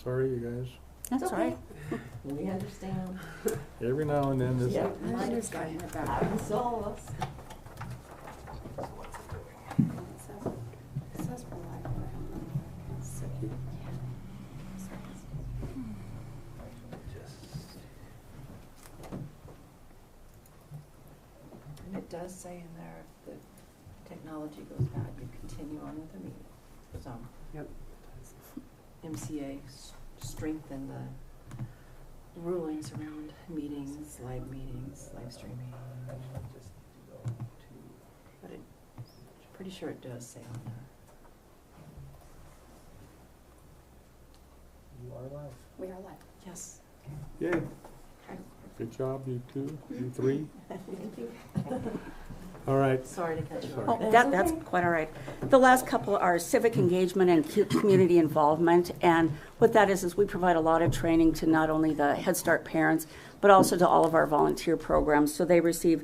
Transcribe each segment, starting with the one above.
Sorry, you guys. That's all right. We understand. Every now and then, this. Yep. Mine is going back. Happens to all of us. It says for library. And it does say in there, if the technology goes bad, you continue on with the meeting. So, Yep. MCA strengthened the rulings around meetings, live streaming. But pretty sure it does say on there. You are live. We are live. Yes. Yay. Good job, you two, you three. Thank you. All right. Sorry to cut you Sorry. off. Oh, that's quite all right. The last couple are civic engagement and community involvement. And what that is we provide a lot of training to not only the Head Start parents, but also to all of our volunteer programs. So they receive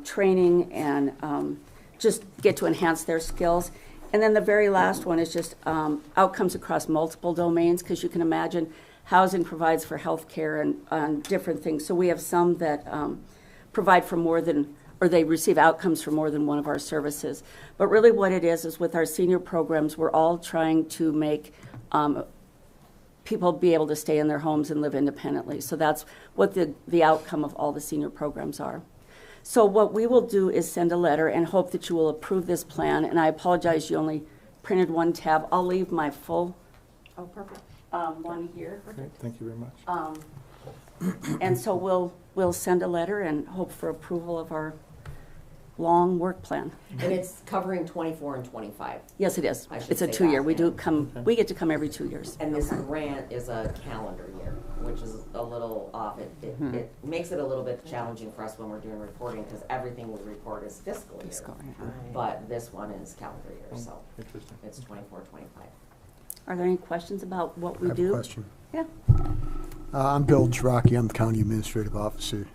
training and just get to enhance their skills. And then the very last one is just outcomes across multiple domains, because you can imagine housing provides for health care and different things. So we have some that provide for more than, or they receive outcomes for more than one of our services. But really what it is with our senior programs, we're all trying to make people be able to stay in their homes and live independently. So that's what the outcome of all the senior programs are. So what we will do is send a letter and hope that you will approve this plan. And I apologize, you only printed one tab. I'll leave my full Perfect. one here. Okay, thank you very much. And so we'll send a letter and hope for approval of our long work plan. And it's covering 24 and 25. Yes, it is. I should It's a say 2 year. that, We do yeah. come. We get to come every 2 years. And this grant is a calendar year, which is a little off. It makes it a little bit challenging for us when we're doing reporting, because everything we report is fiscal year. But this one is calendar year, so Interesting. it's 24, 25. Are there any questions about what we I have do? a question. Yeah. I'm Bill Cherokee. I'm the County Administrative Officer.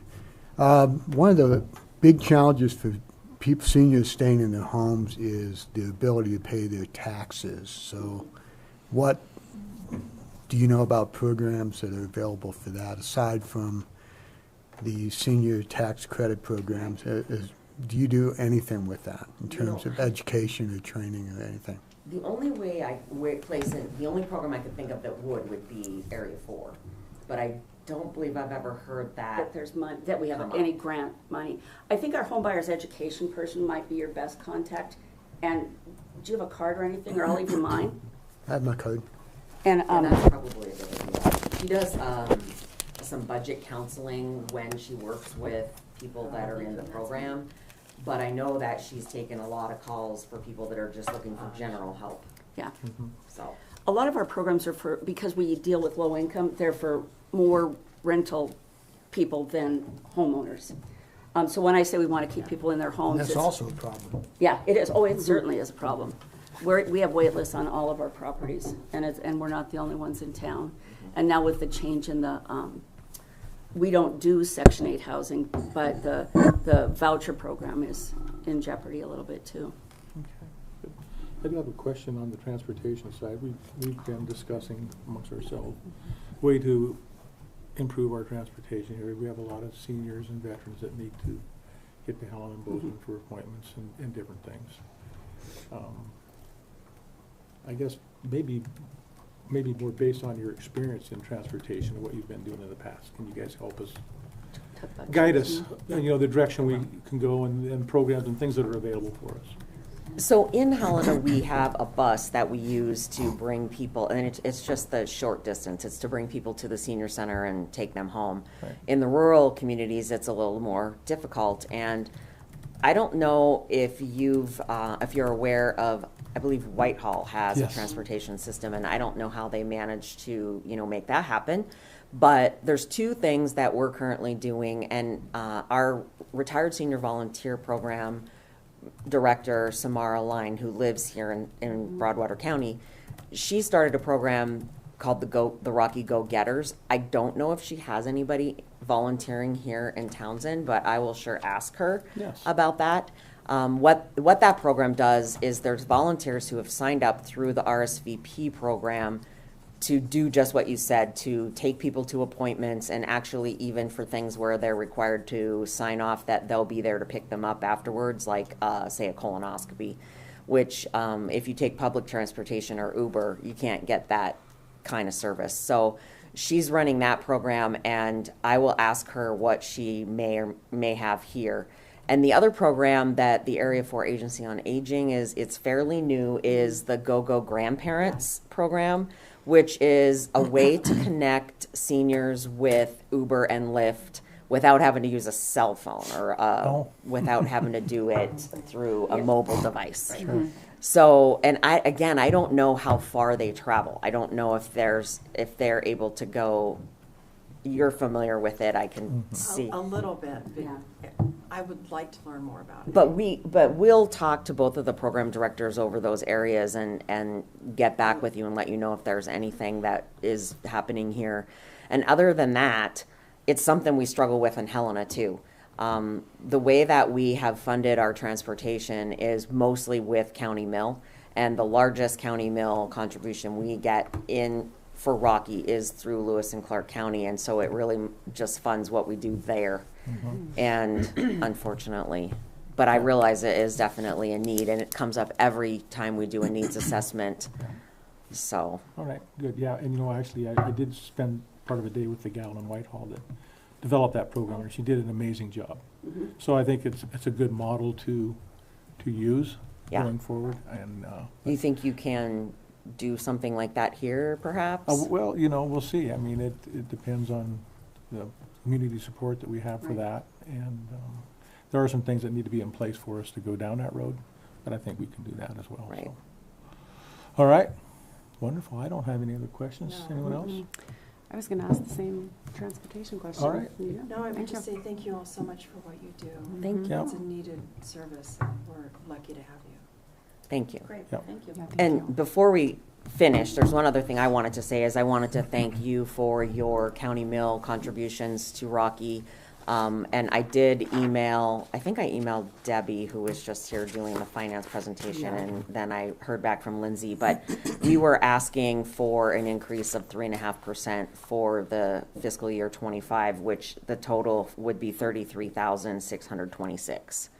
One of the big challenges for people, seniors staying in their homes, is the ability to pay their taxes. So what do you know about programs that are available for that, aside from the senior tax credit programs? Do you do anything with that in terms of education or training or anything? The only way the only program I could think of that would be Area 4. But I don't believe I've ever heard That there's money, that we have come any up. grant money. I think our home buyers education person might be your best contact. And do you have a card or anything, or I'll leave you mine? I have my code. And And that's probably a good idea. She does some budget counseling when she works with people that are in the program. But I know that she's taken a lot of calls for people that are just looking for general help. yeah. So A lot of our programs are for, because we deal with low income, they're for more rental people than homeowners. So when I say we want to keep people in their homes, That's it's, also a problem. yeah, it is. Oh, it certainly is a problem. We have wait lists on all of our properties, and we're not the only ones in town. And now with the change in the, we don't do Section 8 housing, but the voucher program is in jeopardy a little bit too. I do have a question on the transportation side. We've been discussing amongst ourselves way to improve our transportation here. We have a lot of seniors and veterans that need to get to Helen and Bozeman for appointments and different things. I guess maybe more based on your experience in transportation and what you've been doing in the past. Can you guys help us, guide us, the direction we can go and programs and things that are available for us? So in Helena, we have a bus that we use to bring people, and it's just the short distance. It's to bring people to the senior center and take them home. Right. In the rural communities, it's a little more difficult. And I don't know if if you're aware of, I believe Whitehall has Yes. a transportation system, and I don't know how they manage to, make that happen. But there's two things that we're currently doing, and our retired senior volunteer program director, Samara Line, who lives here in Broadwater County, she started a program called the Rocky Go-Getters. I don't know if she has anybody volunteering here in Townsend, but I will sure ask her Yes. about that. What that program does is there's volunteers who have signed up through the RSVP program to do just what you said, to take people to appointments, and actually even for things where they're required to sign off that they'll be there to pick them up afterwards, like, say, a colonoscopy, which, if you take public transportation or Uber, you can't get that kind of service. So she's running that program, and I will ask her what she may or may have here. And the other program that the Area 4 Agency on Aging it's fairly new, is the Go-Go Grandparents program, which is a way to connect seniors with Uber and Lyft without having to use a cell phone or without having to do it through a mobile device. Sure. So, and I don't know how far they travel. I don't know if they're able to go. You're familiar with it, I can see. A little bit, but Yeah. I would like to learn more about it. But we'll talk to both of the program directors over those areas and get back with you and let you know if there's anything that is happening here. And other than that, it's something we struggle with in Helena too. The way that we have funded our transportation is mostly with County Mill, and the largest County Mill contribution we get in for Rocky is through Lewis and Clark County, and so it really just funds what we do there. And unfortunately, but I realize it is definitely a need, and it comes up every time we do a needs assessment. So, All right, good, yeah, and actually, I did spend part of a day with the gal in Whitehall that developed that program, and she did an amazing job. So I think it's a good model to use Yeah. going forward, and, you think you can do something like that here, perhaps? well, we'll see. I mean, it depends on the community support that we have for Right. that, and there are some things that need to be in place for us to go down that road, but I think we can do that as well. Right. So. All right, wonderful. I don't have any other questions. No. Anyone else? I was going to ask the same transportation question. All right. Yeah. No, I would Thank just you. say thank you all so much for what you do. Thank Yeah. you. It's a needed service, and we're lucky to have you. Thank you. Great, Yeah. thank you. Yeah, thank you. And before we finish, there's one other thing I wanted to say, is I wanted to thank you for your County Mill contributions to Rocky. And I did email, I think I emailed Debbie, who was just here doing the finance presentation, and then I heard back from Lindsay. But we were asking for an increase of 3.5% for the fiscal year 25, which the total would be 33,626.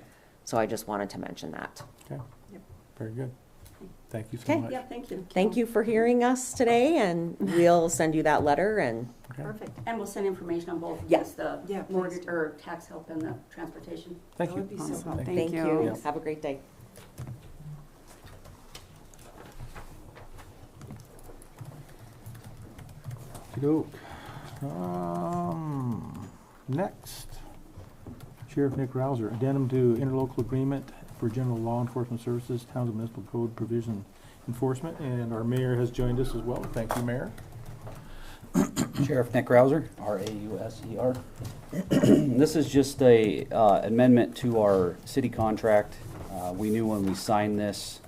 So I just wanted to mention that. Okay, Yep. very good. Thank you so Okay. much. Yeah, thank you. Thank you for hearing us today, and we'll send you that letter, and Okay. Perfect. And we'll send information on both, Yeah. yes, the Yeah, please. mortgage or tax help and the transportation. Thank That you. would be so Awesome. helpful. Thank you. Yeah. Have a great day. Okey-doke. Next, Sheriff Nick Rouser, addendum to interlocal agreement for general law enforcement services, Townsend Municipal Code provision enforcement, and our mayor has joined us as well. Thank you, Mayor. Sheriff Nick Rouser, R-A-U-S-E-R. This is just a amendment to our city contract. We knew when we signed this,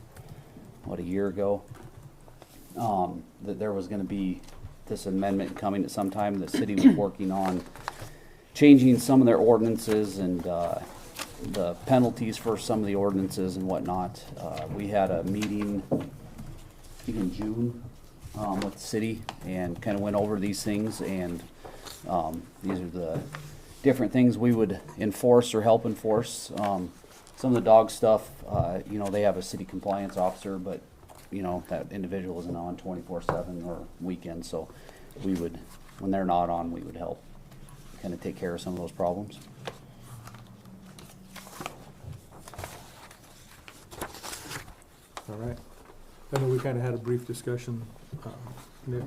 a year ago, that there was gonna be this amendment coming at some time. The city was working on changing some of their ordinances and the penalties for some of the ordinances and whatnot. We had a meeting in June with the city and kind of went over these things, and these are the different things we would enforce or help enforce. Some of the dog stuff, they have a city compliance officer, but that individual isn't on 24/7 or weekends, so we would, when they're not on, we would help kind of take care of some of those problems. All right. I know we kind of had a brief discussion, Nick.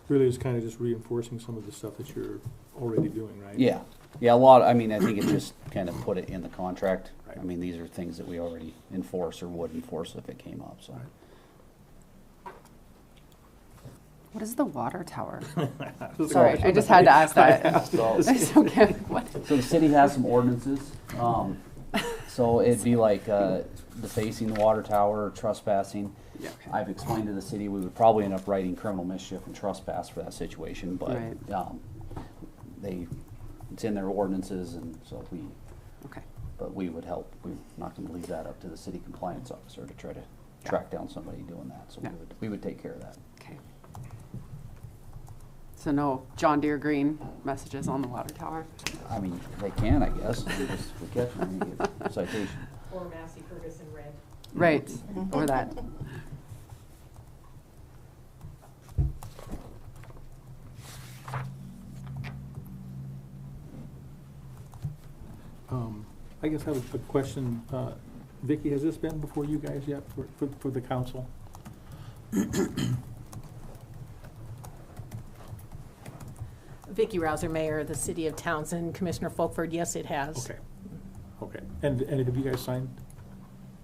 Really is kind of just reinforcing some of the stuff that you're already doing, right? Yeah, a lot, I think it just kind of put it in the contract. Right. These are things that we already enforce or would enforce if it came up, so. Right. What is the water tower? Just Sorry, I just had to ask that. So, It's okay. What? so the city has some ordinances, so it'd be like, defacing the water tower, trespassing. Yeah, okay. I've explained to the city, we would probably end up writing criminal mischief and trespass for that situation, but, Right. it's in their ordinances, and so Okay. but we would help. We're not gonna leave that up to the city compliance officer to try to track down somebody doing that, so Yeah. we would take care of that. Okay. So no John Deere green messages on the water tower? I mean, they can, I guess. We just, we catch them and get a citation. Or Massey Ferguson red. Right, or that. I guess I have a question. Vicki, has this been before you guys yet for the council? Vicki Rouser, Mayor of the City of Townsend, Commissioner Folkford, yes, it has. Okay, okay. And have you guys signed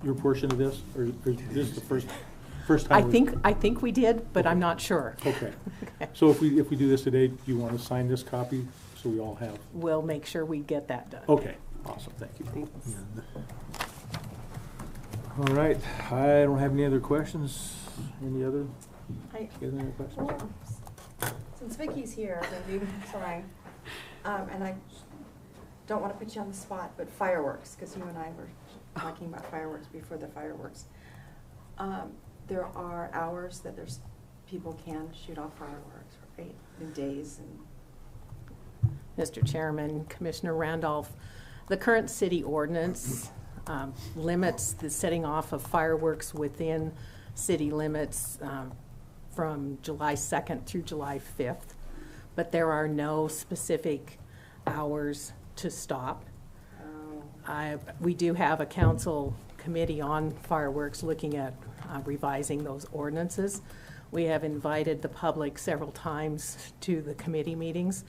your portion of this, or is this the first time? I think we did, but I'm not sure. Okay. So if we do this today, do you want to sign this copy so we all have? We'll make sure we get that done. Okay, awesome, thank you. All right, I don't have any other questions. Any other? I- You guys have any questions? Well, since Vicky's here, then we, sorry, and I don't want to put you on the spot, but fireworks, because you and I were talking about fireworks before the fireworks. There are hours that people can shoot off fireworks, right, in days and. Mr. Chairman, Commissioner Randolph, the current city ordinance limits the setting off of fireworks within city limits from July 2nd through July 5th, but there are no specific hours to stop. We do have a council committee on fireworks looking at revising those ordinances. We have invited the public several times to the committee meetings.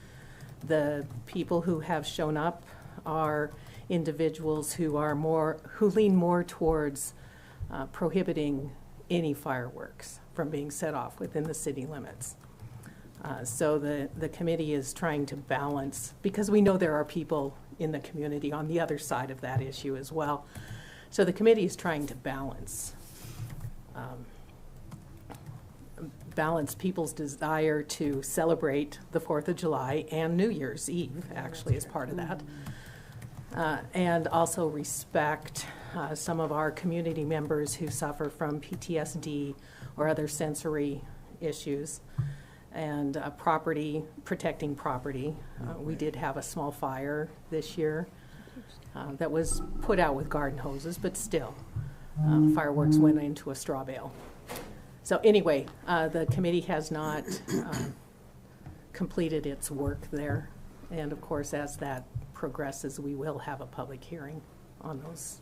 The people who have shown up are individuals who lean more towards prohibiting any fireworks from being set off within the city limits. So the committee is trying to balance, because we know there are people in the community on the other side of that issue as well. So the committee is trying to balance people's desire to celebrate the 4th of July and New Year's Eve, actually, as part of that. And also respect some of our community members who suffer from PTSD or other sensory issues, and protecting property. We did have a small fire this year that was put out with garden hoses, but still, fireworks went into a straw bale. So anyway, the committee has not completed its work there. And of course, as that progresses, we will have a public hearing on those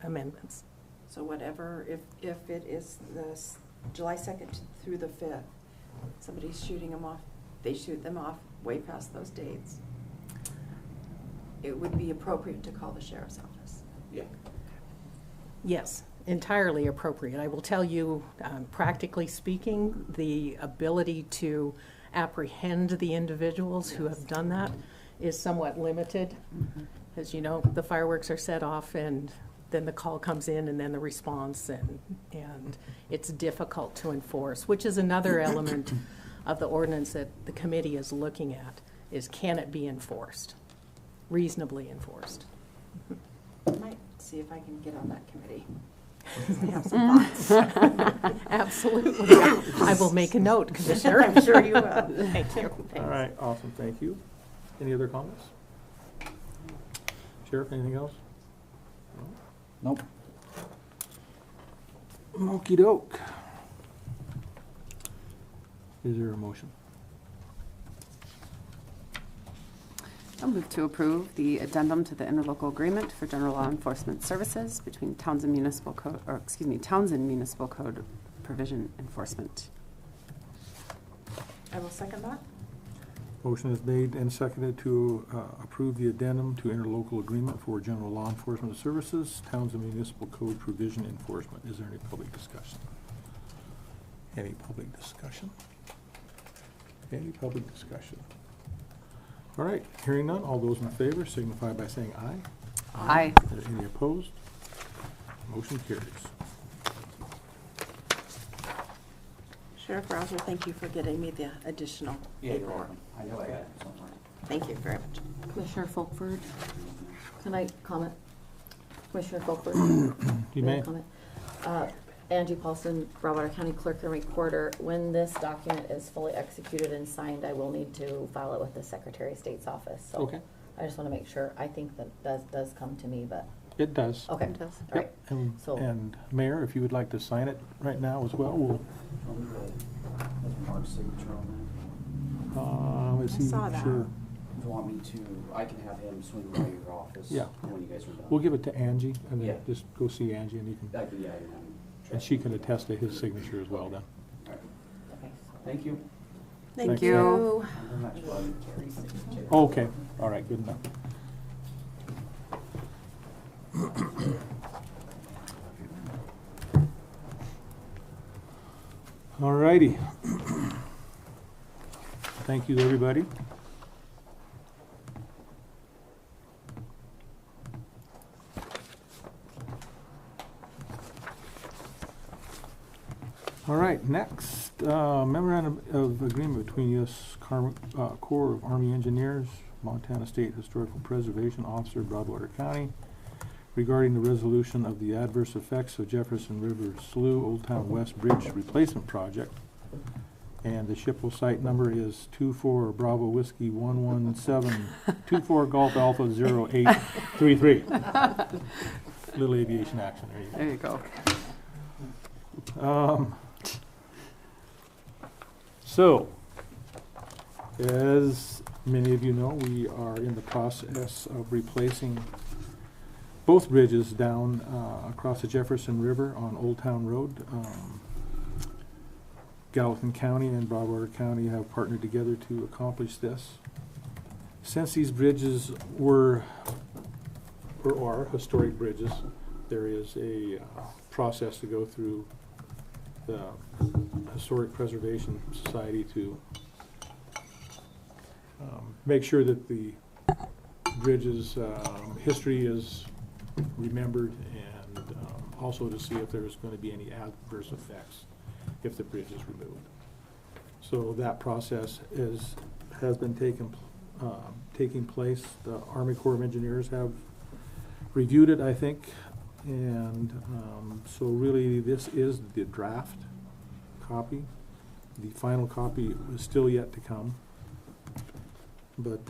amendments. So whatever, if it is the July 2nd through the 5th, somebody's shooting them off, they shoot them off way past those dates, it would be appropriate to call the sheriff's office. Yeah. Yes, entirely appropriate. I will tell you, practically speaking, the ability to apprehend the individuals who have done that is somewhat limited. As you know, the fireworks are set off and then the call comes in and then the response, and it's difficult to enforce, which is another element of the ordinance that the committee is looking at, is can it be enforced, reasonably enforced? I might see if I can get on that committee. I have some thoughts. Absolutely. I will make a note, Commissioner. I'm sure you will. Thank you. All right, awesome, thank you. Any other comments? Sheriff, anything else? Nope. Okey doke. Is there a motion? I'll move to approve the addendum to the interlocal agreement for general law enforcement services between Townsend Municipal Code, Townsend Municipal Code Provision Enforcement. I will second that. Motion is made and seconded to approve the addendum to interlocal agreement for general law enforcement services, Townsend Municipal Code Provision Enforcement. Is there any public discussion? Any public discussion? Any public discussion? All right, hearing none, all those in favor signify by saying aye. Aye. Are there any opposed? Motion carries. Sheriff Rouser, thank you for getting me the additional paperwork. I know I got it somewhere. Thank you very much. Commissioner Folkford, can I comment? Commissioner Folkford? You may. comment? Angie Paulson, Broadwater County Clerk and Recorder. When this document is fully executed and signed, I will need to file it with the Secretary of State's office. So Okay. I just want to make sure. I think that does come to me, but, It does. okay. It does. All right. Yep. And, So- and Mayor, if you would like to sign it right now as well, we'll, Mark's signature on let's I see, saw that. sure. that. If you want me to, I can have him swing by your office Yeah. when you guys are done. We'll give it to Angie, and then Yeah. just go see Angie, and you can, I can, yeah, I can have him. and she can attest to his signature as well then. All right. Okay. Thank you. Thank Thanks. you. I'm not sure about Terry's signature. Okay, all right, good enough. All righty. Thank you, everybody. All right, next, memorandum of agreement between U.S. Corps of Army Engineers, Montana State Historical Preservation Officer, Broadwater County, regarding the resolution of the adverse effects of Jefferson River Slough Old Town West Bridge Replacement Project. And the SHPO site number is 24 Bravo Whiskey 117 24 Golf Alpha 0833. Little aviation action, there you go. There you go. So, as many of you know, we are in the process of replacing both bridges down across the Jefferson River on Old Town Road. Gallatin County and Broadwater County have partnered together to accomplish this. Since these bridges were or are historic bridges, there is a process to go through the Historic Preservation Society to make sure that the bridge's history is remembered, and also to see if there's going to be any adverse effects if the bridge is removed. So that process has been taking place. The Army Corps of Engineers have reviewed it, I think, and so really this is the draft copy. The final copy is still yet to come, but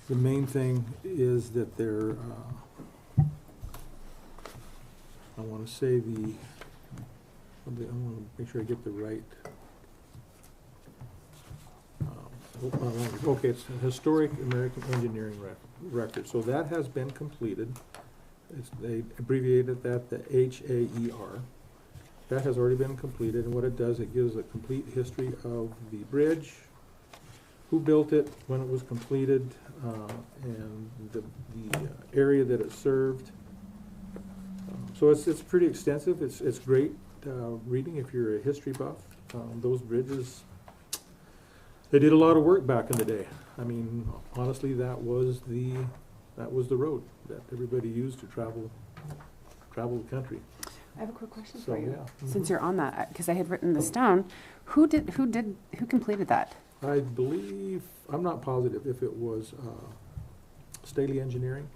the main thing is that they're I want to say I want to make sure I get the right. Okay, it's a Historic American Engineering Record. So that has been completed. They abbreviated that the HAER. That has already been completed, and what it does, it gives a complete history of the bridge, who built it, when it was completed, and the area that it served. So it's pretty extensive. It's great reading if you're a history buff. Those bridges, they did a lot of work back in the day. I mean, honestly, that was the road that everybody used to travel the country. I have a quick question So for you. yeah, Since you're on that, because I had written this down, who completed that? I believe, I'm not positive if it was Staley Engineering,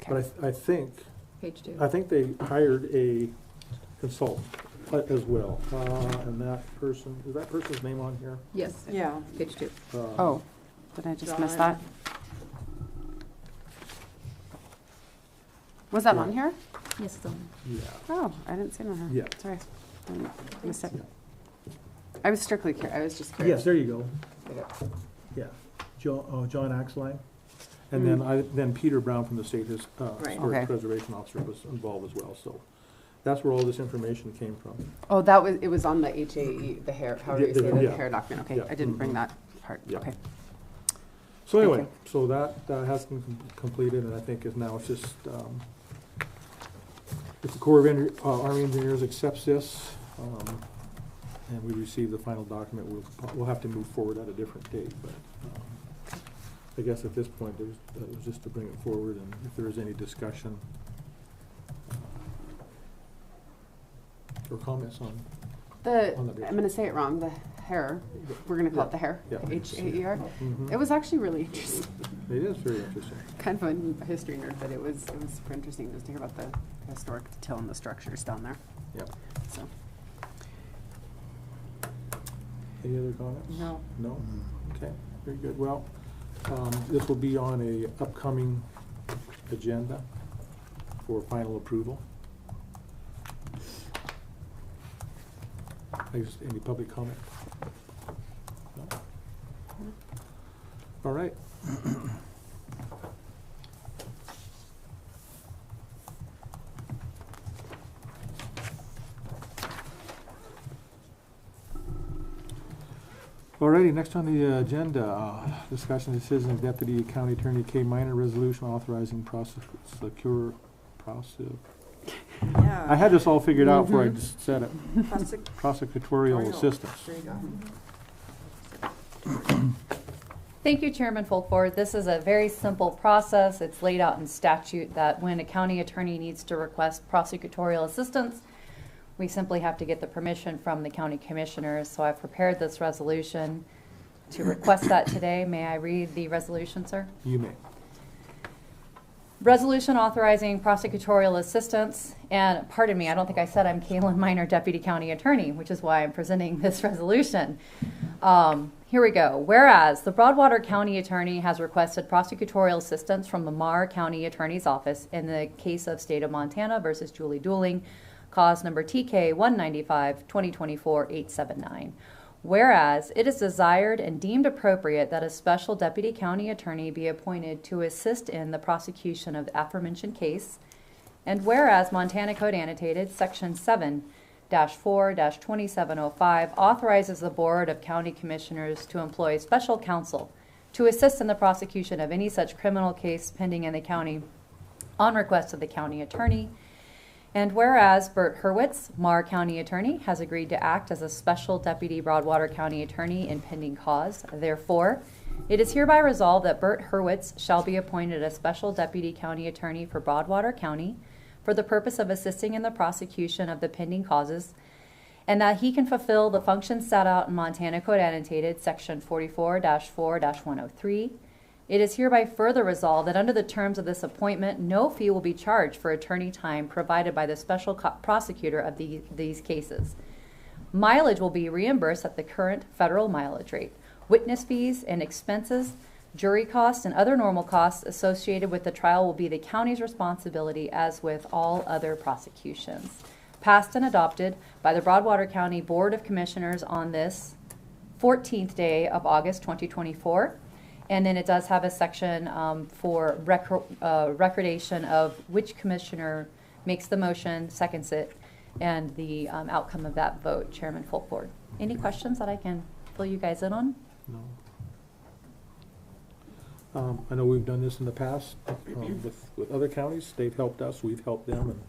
Okay. but I think Page 2. I think they hired a consultant as well, and that person, is that person's name on here? Yes. Yeah. Page 2. Oh, did I just miss John. that? Was that Yeah. on here? Yes, it's on. Yeah. Oh, I didn't see it on here. Yeah. Sorry. I missed it. Yeah. I was strictly curious. I was just curious. Yes, there you go. Yeah, John Axline. And then Peter Brown from the State Okay. Historic Preservation Officer was involved as well, so that's where all this information came from. Oh, it was on the HAE, the hair, however you say that, the Yeah. hair document. Okay, Yeah. I didn't bring Mhm. that part. Yeah. Okay. So Thank anyway, you. so that has been completed, and I think is now it's just, if the Corps of Army Engineers accepts this, and we receive the final document, we'll have to move forward at a different date, but, I guess at this point, it was just to bring it forward, and if there is any discussion or comments on On the bridge. I'm going to say it wrong, the hair, we're going to call it the hair, Yeah. H-A-E-R. Mhm. It was actually really interesting. It is very interesting. Kind of a history nerd, but it was super interesting just to hear about the historic detail and the structures down there. Yep. So, Any other comments? No. No? Okay, very good. Well, this will be on a upcoming agenda for final approval. Any public comment? No? All right. Alrighty, next on the agenda, discussion decision of Deputy County Attorney Kay Minor resolution authorizing I had this all figured out before I just said it. Prosecutorial assistance. There you go. Thank you, Chairman Fulford. This is a very simple process. It's laid out in statute that when a county attorney needs to request prosecutorial assistance, we simply have to get the permission from the county commissioners. So I've prepared this resolution to request that today. May I read the resolution, sir? You may. Resolution authorizing prosecutorial assistance, and pardon me, I don't think I said I'm Kaylin Minor, Deputy County Attorney, which is why I'm presenting this resolution. Here we go. Whereas the Broadwater County Attorney has requested prosecutorial assistance from the Marr County Attorney's Office in the case of State of Montana versus Julie Dooling, cause number TK 195-2024-879. Whereas it is desired and deemed appropriate that a special deputy county attorney be appointed to assist in the prosecution of the aforementioned case, and whereas Montana Code Annotated Section 7-4-2705 authorizes the Board of County Commissioners to employ special counsel to assist in the prosecution of any such criminal case pending in the county on request of the county attorney. And whereas Bert Hurwitz, Marr County Attorney, has agreed to act as a special deputy Broadwater County Attorney in pending cause, therefore, it is hereby resolved that Bert Hurwitz shall be appointed a special deputy county attorney for Broadwater County for the purpose of assisting in the prosecution of the pending causes, and that he can fulfill the functions set out in Montana Code Annotated Section 44-4-103. It is hereby further resolved that under the terms of this appointment, no fee will be charged for attorney time provided by the special prosecutor of these cases. Mileage will be reimbursed at the current federal mileage rate. Witness fees and expenses, jury costs, and other normal costs associated with the trial will be the county's responsibility as with all other prosecutions. Passed and adopted by the Broadwater County Board of Commissioners on this 14th day of August 2024. And then it does have a section for recordation of which commissioner makes the motion, seconds it, and the outcome of that vote, Chairman Fulford. Any questions that I can fill you guys in on? No. I know we've done this in the past with other counties. They've helped us, we've helped them, and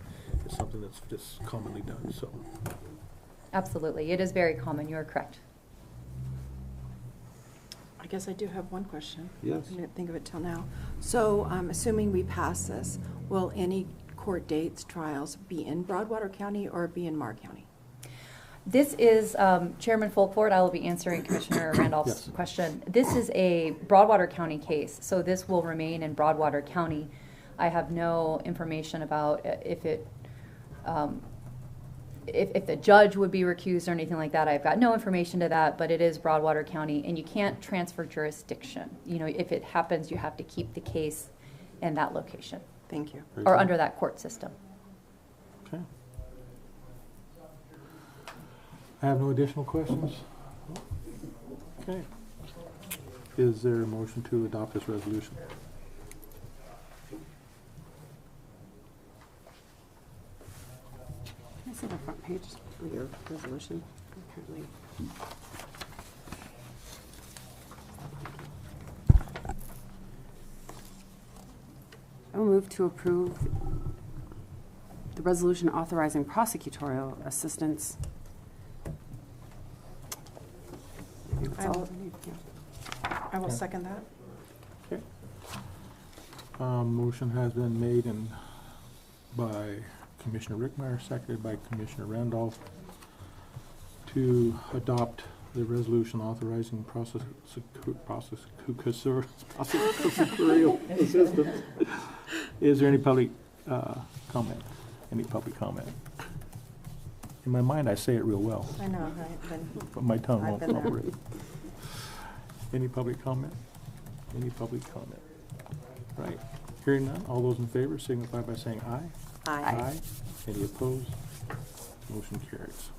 it's something that's just commonly done. So, Absolutely. It is very common. You are correct. I guess I do have one question. Yes. I didn't think of it till now. So, assuming we pass this, will any court dates, trials be in Broadwater County or be in Marr County? This is, Chairman Fulford, I will be answering Commissioner Randolph's Yes. question. This is a Broadwater County case, so this will remain in Broadwater County. I have no information about if it, if the judge would be recused or anything like that. I've got no information to that, but it is Broadwater County, and you can't transfer jurisdiction. You know, if it happens, you have to keep the case in that location Thank you. very or good. under that court system. Okay. I have no additional questions. Okay. Is there a motion to adopt this resolution? can I see the front page of your resolution? Apparently. I will move to approve the resolution authorizing prosecutorial assistance. I think that's all I need, yeah. I will second that. Okay. Motion has been made by Commissioner Rickmeyer, seconded by Commissioner Randolph, to adopt the resolution authorizing prosecutorial assistance. Is there any public comment? Any public comment? In my mind, I say it real well, I know, right? but my tongue I've won't been there. cooperate. Any public comment? Any public comment? Right. Hearing none, all those in favor signify by saying aye. Aye. Any opposed? Motion carries.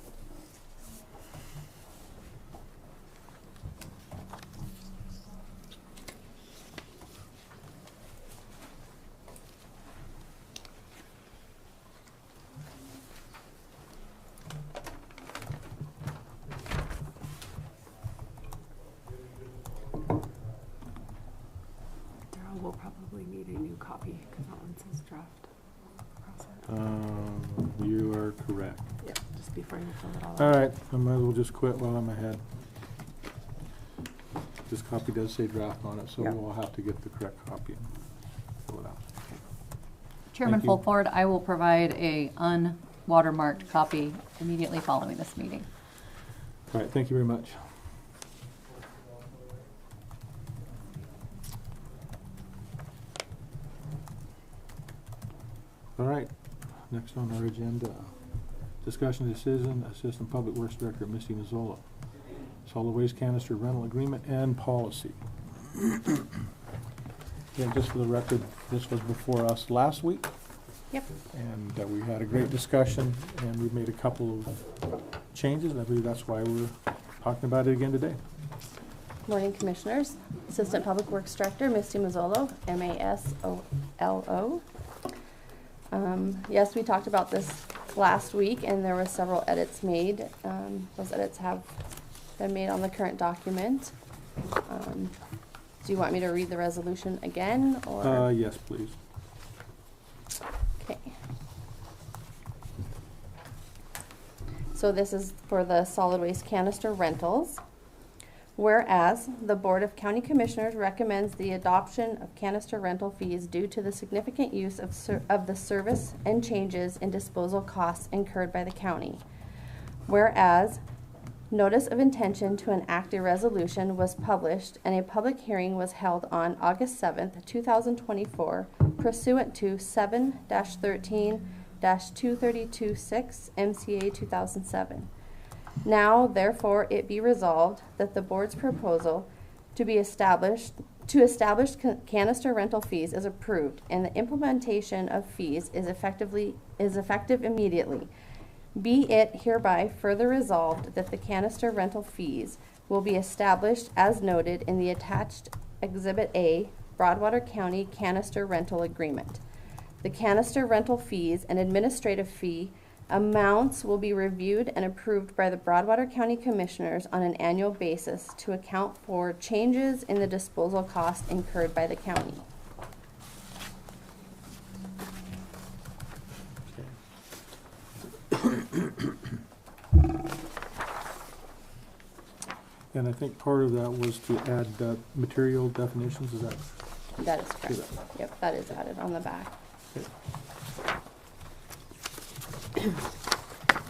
Daryl will probably need a new copy because that one says draft. You are correct. Yeah, just before you fill it all All out. right, I might as well just quit while I'm ahead. This copy does say draft on it, so Yeah. we'll have to get the correct copy and fill it out. Chairman Thank you. Fulford, I will provide a unwatermarked copy immediately following this meeting. All right, thank you very much. All right, next on our agenda, discussion decision, Assistant Public Works Director Misty Mazzola. Solid waste canister rental agreement and policy. Yeah, just for the record, this was before us last week. Yep. And we had a great discussion, and we made a couple of changes, and I believe that's why we're talking about it again today. Morning, Commissioners. Assistant Public Works Director, Misty Mazzolo, M-A-S-O-L-O. Yes, we talked about this last week, and there were several edits made. Those edits have been made on the current document. Do you want me to read the resolution again, or? Yes, please. Okay. So this is for the solid waste canister rentals. Whereas the Board of County Commissioners recommends the adoption of canister rental fees due to the significant use of the service and changes in disposal costs incurred by the county. Whereas notice of intention to enact a resolution was published and a public hearing was held on August 7th, 2024, pursuant to 7-13-2326 MCA 2007. Now, therefore, it be resolved that the board's proposal to establish canister rental fees is approved, and the implementation of fees is effective immediately. Be it hereby further resolved that the canister rental fees will be established as noted in the attached Exhibit A, Broadwater County Canister Rental Agreement. The canister rental fees and administrative fee amounts will be reviewed and approved by the Broadwater County Commissioners on an annual basis to account for changes in the disposal cost incurred by the county. And I think part of that was to add material definitions, is that? That is correct. Yep, that is added on the back.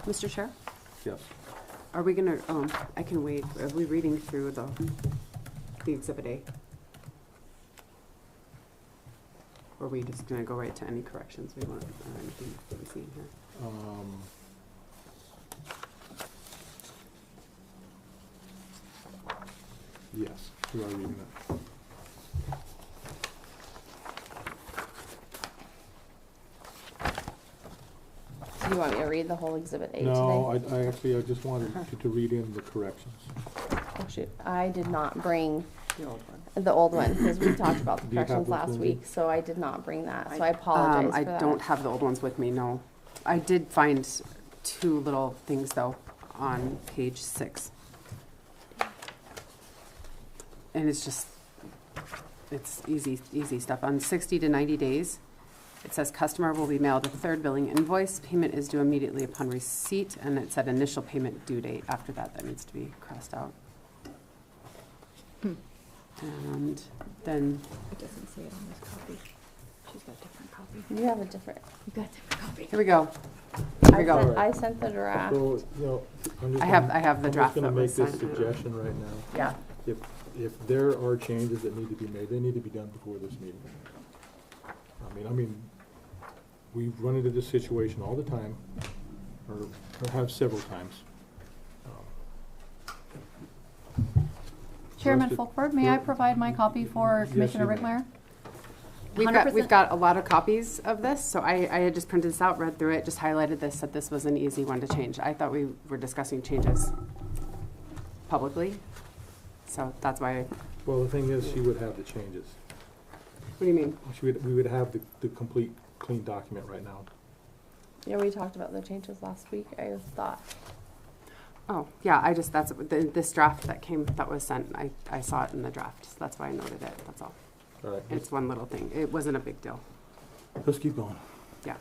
Mr. Chair, Yes. are we gonna, I can wait, are we reading through the Exhibit A? Or are we just gonna go right to any corrections we want, or anything that we see in here? Yes, we are reading that. Do you want me to read the whole Exhibit A today? No, I just wanted to read in the corrections. Oh, shoot, I did not bring The old one. the old one, because we talked about the Do you have corrections those, last Lindsay? week, so I did not bring that, so I apologize for I that. don't have the old ones with me, no. I did find two little things, though, on page 6. And it's just, it's easy stuff. On 60 to 90 days, it says customer will be mailed a third billing invoice. Payment is due immediately upon receipt, and it said initial payment due date. After that needs to be crossed out. And then, It doesn't say it on this copy. She's got a different copy. You have a different, You've got a different copy. here we go. we go. I sent the draft. So, you know, I'm just I have gonna- the draft I'm that just was gonna make sent. this suggestion right now. Yeah. If there are changes that need to be made, they need to be done before this meeting. I mean, we run into this situation all the time, or have several times. Chairman Roasted- Fulford, may I provide my copy for Yes, Commissioner you may. Rickmeyer? We've 100%. got a lot of copies of this, so I had just printed this out, read through it, just highlighted this, that this was an easy one to change. I thought we were discussing changes publicly, so that's why, Well, the thing is, she would have the changes. what do you mean? We would have the complete, clean document right now. Yeah, we talked about the changes last week, I thought. Oh, yeah, I just, this draft that was sent, I saw it in the draft, so that's why I noted it, that's all. All right, It's one little thing. It wasn't a big deal. let's keep going. Yeah,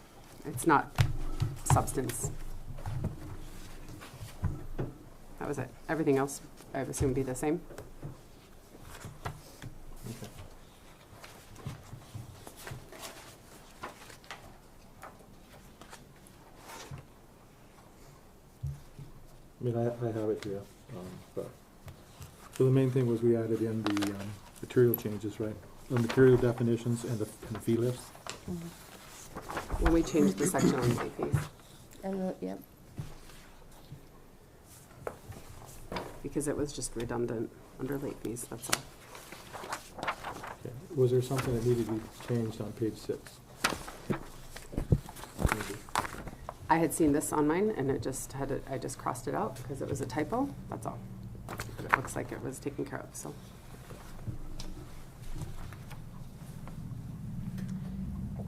it's not substance. That was it. Everything else, I would assume, be the same. Okay. I mean, I have it here, but, so the main thing was we added in the material changes, right? The material definitions and the fee list. When we changed the section on late fees, And, yep. because it was just redundant under late fees, that's all. Okay. Was there something that needed to be changed on page 6? Maybe. I had seen this on mine, and I just crossed it out because it was a typo, that's all. But it looks like it was taken care of, so.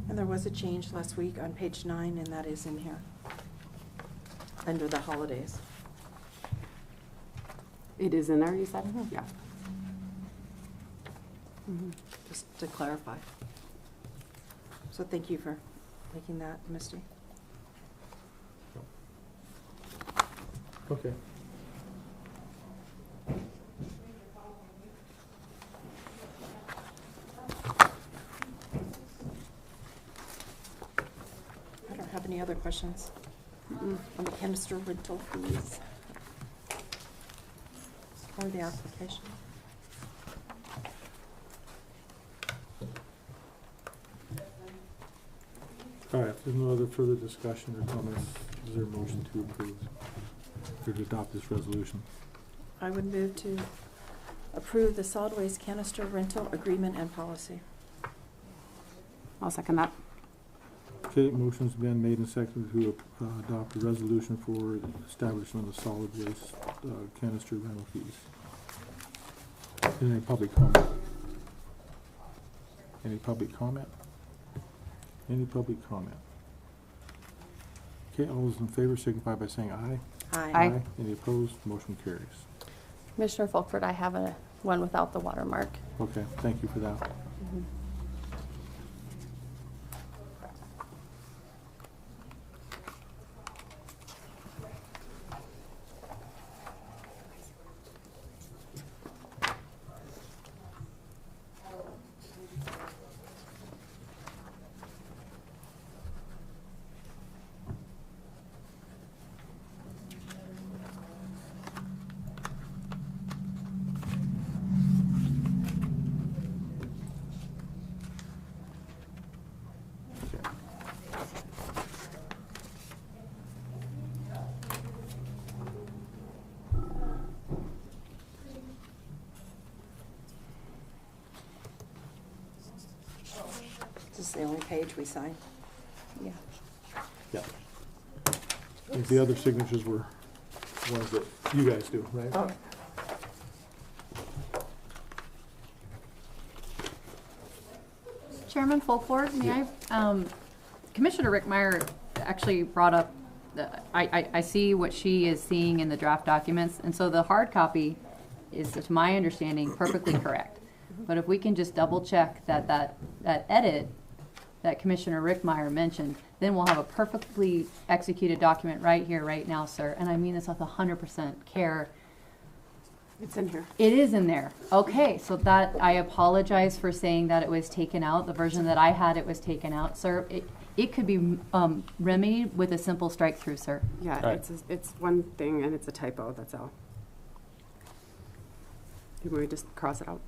And there was a change last week on page 9, and that is in here, under the holidays. It is in there, you said? Yeah. Just to clarify. So thank you for making that, Misty. Okay. I don't have any other questions on the canister rental fees or the application. All right, if there's no other further discussion or comments, is there a motion to approve or to adopt this resolution? I would move to approve the solid waste canister rental agreement and policy. I'll second that. Okay, motion's been made and seconded to adopt a resolution for establishment of solid waste canister rental fees. Any public comment? Any public comment? Any public comment? Okay, all those in favor signify by saying aye. Aye. Any opposed? Motion carries. Commissioner Fulford, I have one without the watermark. Okay, thank you for that. Okay. This is the only page we sign. Yeah. Yeah. The other signatures were ones that you guys do, right? Oh. Chairman Fulford, may I, Commissioner Rickmeyer actually brought up, I see what she is seeing in the draft documents, and so the hard copy is, to my understanding, perfectly correct. But if we can just double check that edit that Commissioner Rickmeyer mentioned, then we'll have a perfectly executed document right here, right now, sir. And I mean this with 100% care. It's in here. It is in there. Okay, so that, I apologize for saying that it was taken out. The version that I had, it was taken out. Sir, it could be remedied with a simple strike through, sir. Yeah, Right. it's one thing and it's a typo, that's all. Can we just cross it out?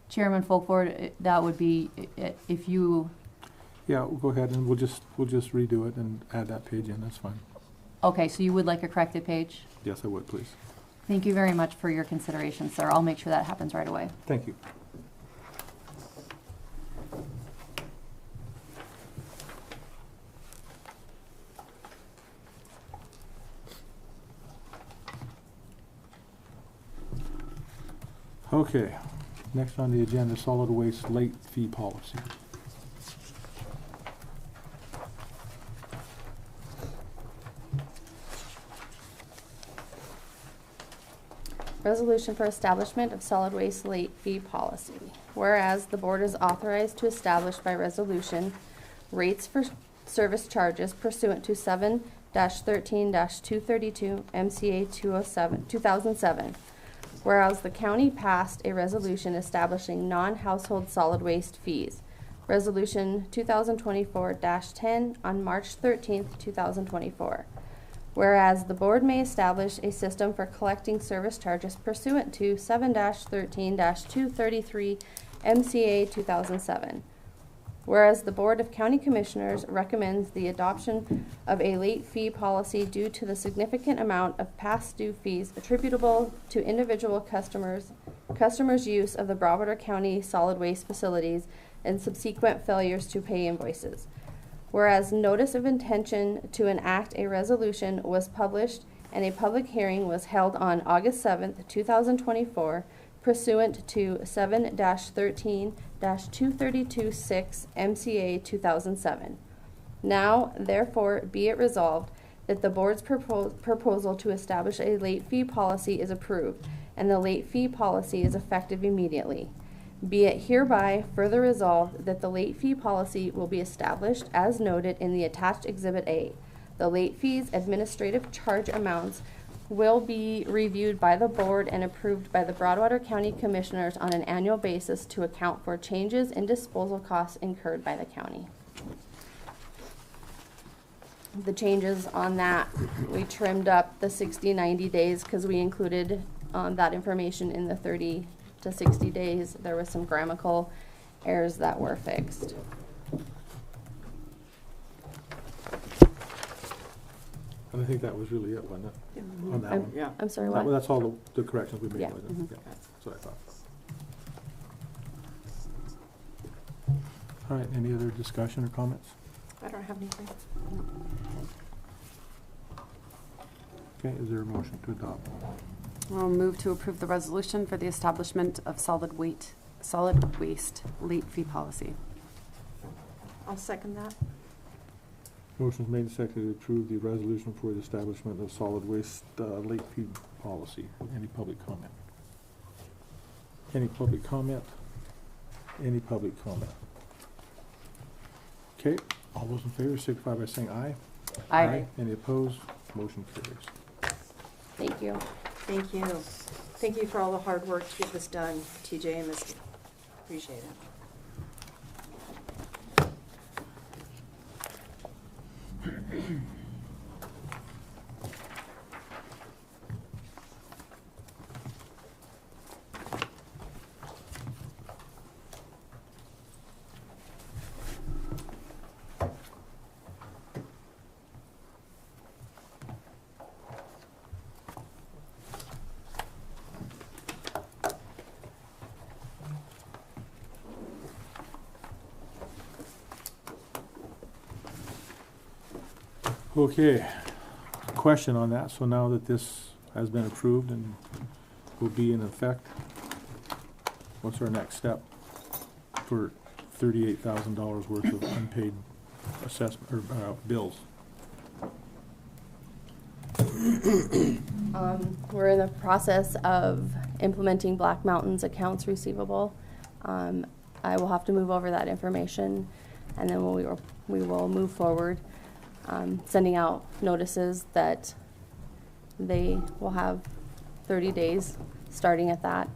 Chairman Folkford, that would be, if you, Yeah, we'll go ahead and we'll just redo it and add that page in, that's fine. okay, so you would like a corrected page? Yes, I would, please. Thank you very much for your consideration, sir. I'll make sure that happens right away. Thank you. Okay, next on the agenda, solid waste late fee policy. Resolution for establishment of solid waste late fee policy. Whereas the board is authorized to establish by resolution rates for service charges pursuant to 7-13-232 MCA 2007. Whereas the county passed a resolution establishing non-household solid waste fees. Resolution 2024-10 on March 13th, 2024. Whereas the board may establish a system for collecting service charges pursuant to 7-13-233 MCA 2007. Whereas the Board of County Commissioners recommends the adoption of a late fee policy due to the significant amount of past due fees attributable to individual customers' use of the Broadwater County solid waste facilities and subsequent failures to pay invoices. Whereas notice of intention to enact a resolution was published and a public hearing was held on August 7th, 2024, pursuant to 7-13-232-6 MCA 2007. Now, therefore, be it resolved that the board's proposal to establish a late fee policy is approved, and the late fee policy is effective immediately. Be it hereby further resolved that the late fee policy will be established as noted in the attached Exhibit A. The late fees administrative charge amounts will be reviewed by the board and approved by the Broadwater County Commissioners on an annual basis to account for changes in disposal costs incurred by the county. The changes on that, we trimmed up the 60-90 days because we included that information in the 30 to 60 days. There was some grammatical errors that were fixed. And I think that was really it, wasn't it? On that one. Yeah. I'm sorry, That- what? That's all the corrections we made, Yeah. wasn't it? Mhm. Yeah, that's what I thought. All right, any other discussion or comments? I don't have anything. Okay, is there a motion to adopt? We'll move to approve the resolution for the establishment of solid waste late fee policy. I'll second that. Motion's made and seconded to approve the resolution for the establishment of solid waste late fee policy. Any public comment? Any public comment? Any public comment? Okay, all those in favor signify by saying aye. Aye. Any opposed? Motion carries. Thank you. Thank you. Thank you for all the hard work to get this done, TJ and Misty. Appreciate it. Okay, question on that. So now that this has been approved and will be in effect, what's our next step for $38,000 worth of unpaid assessment or bills? We're in the process of implementing Black Mountain's accounts receivable. I will have to move over that information, and then we will move forward, sending out notices that they will have 30 days, starting at that,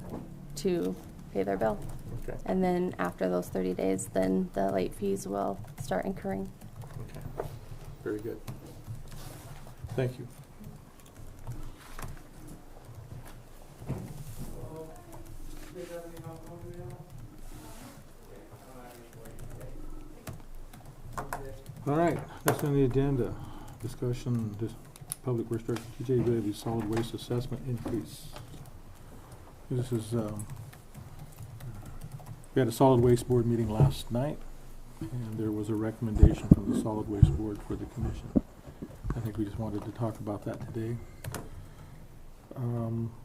to pay their bill. Okay. And then after those 30 days, then the late fees will start incurring. Okay, very good. Thank you. All right, next on the agenda, discussion, Public Works Director TJ Gravely solid waste assessment increase. This is, we had a solid waste board meeting last night, and there was a recommendation from the solid waste board for the commission. I think we just wanted to talk about that today.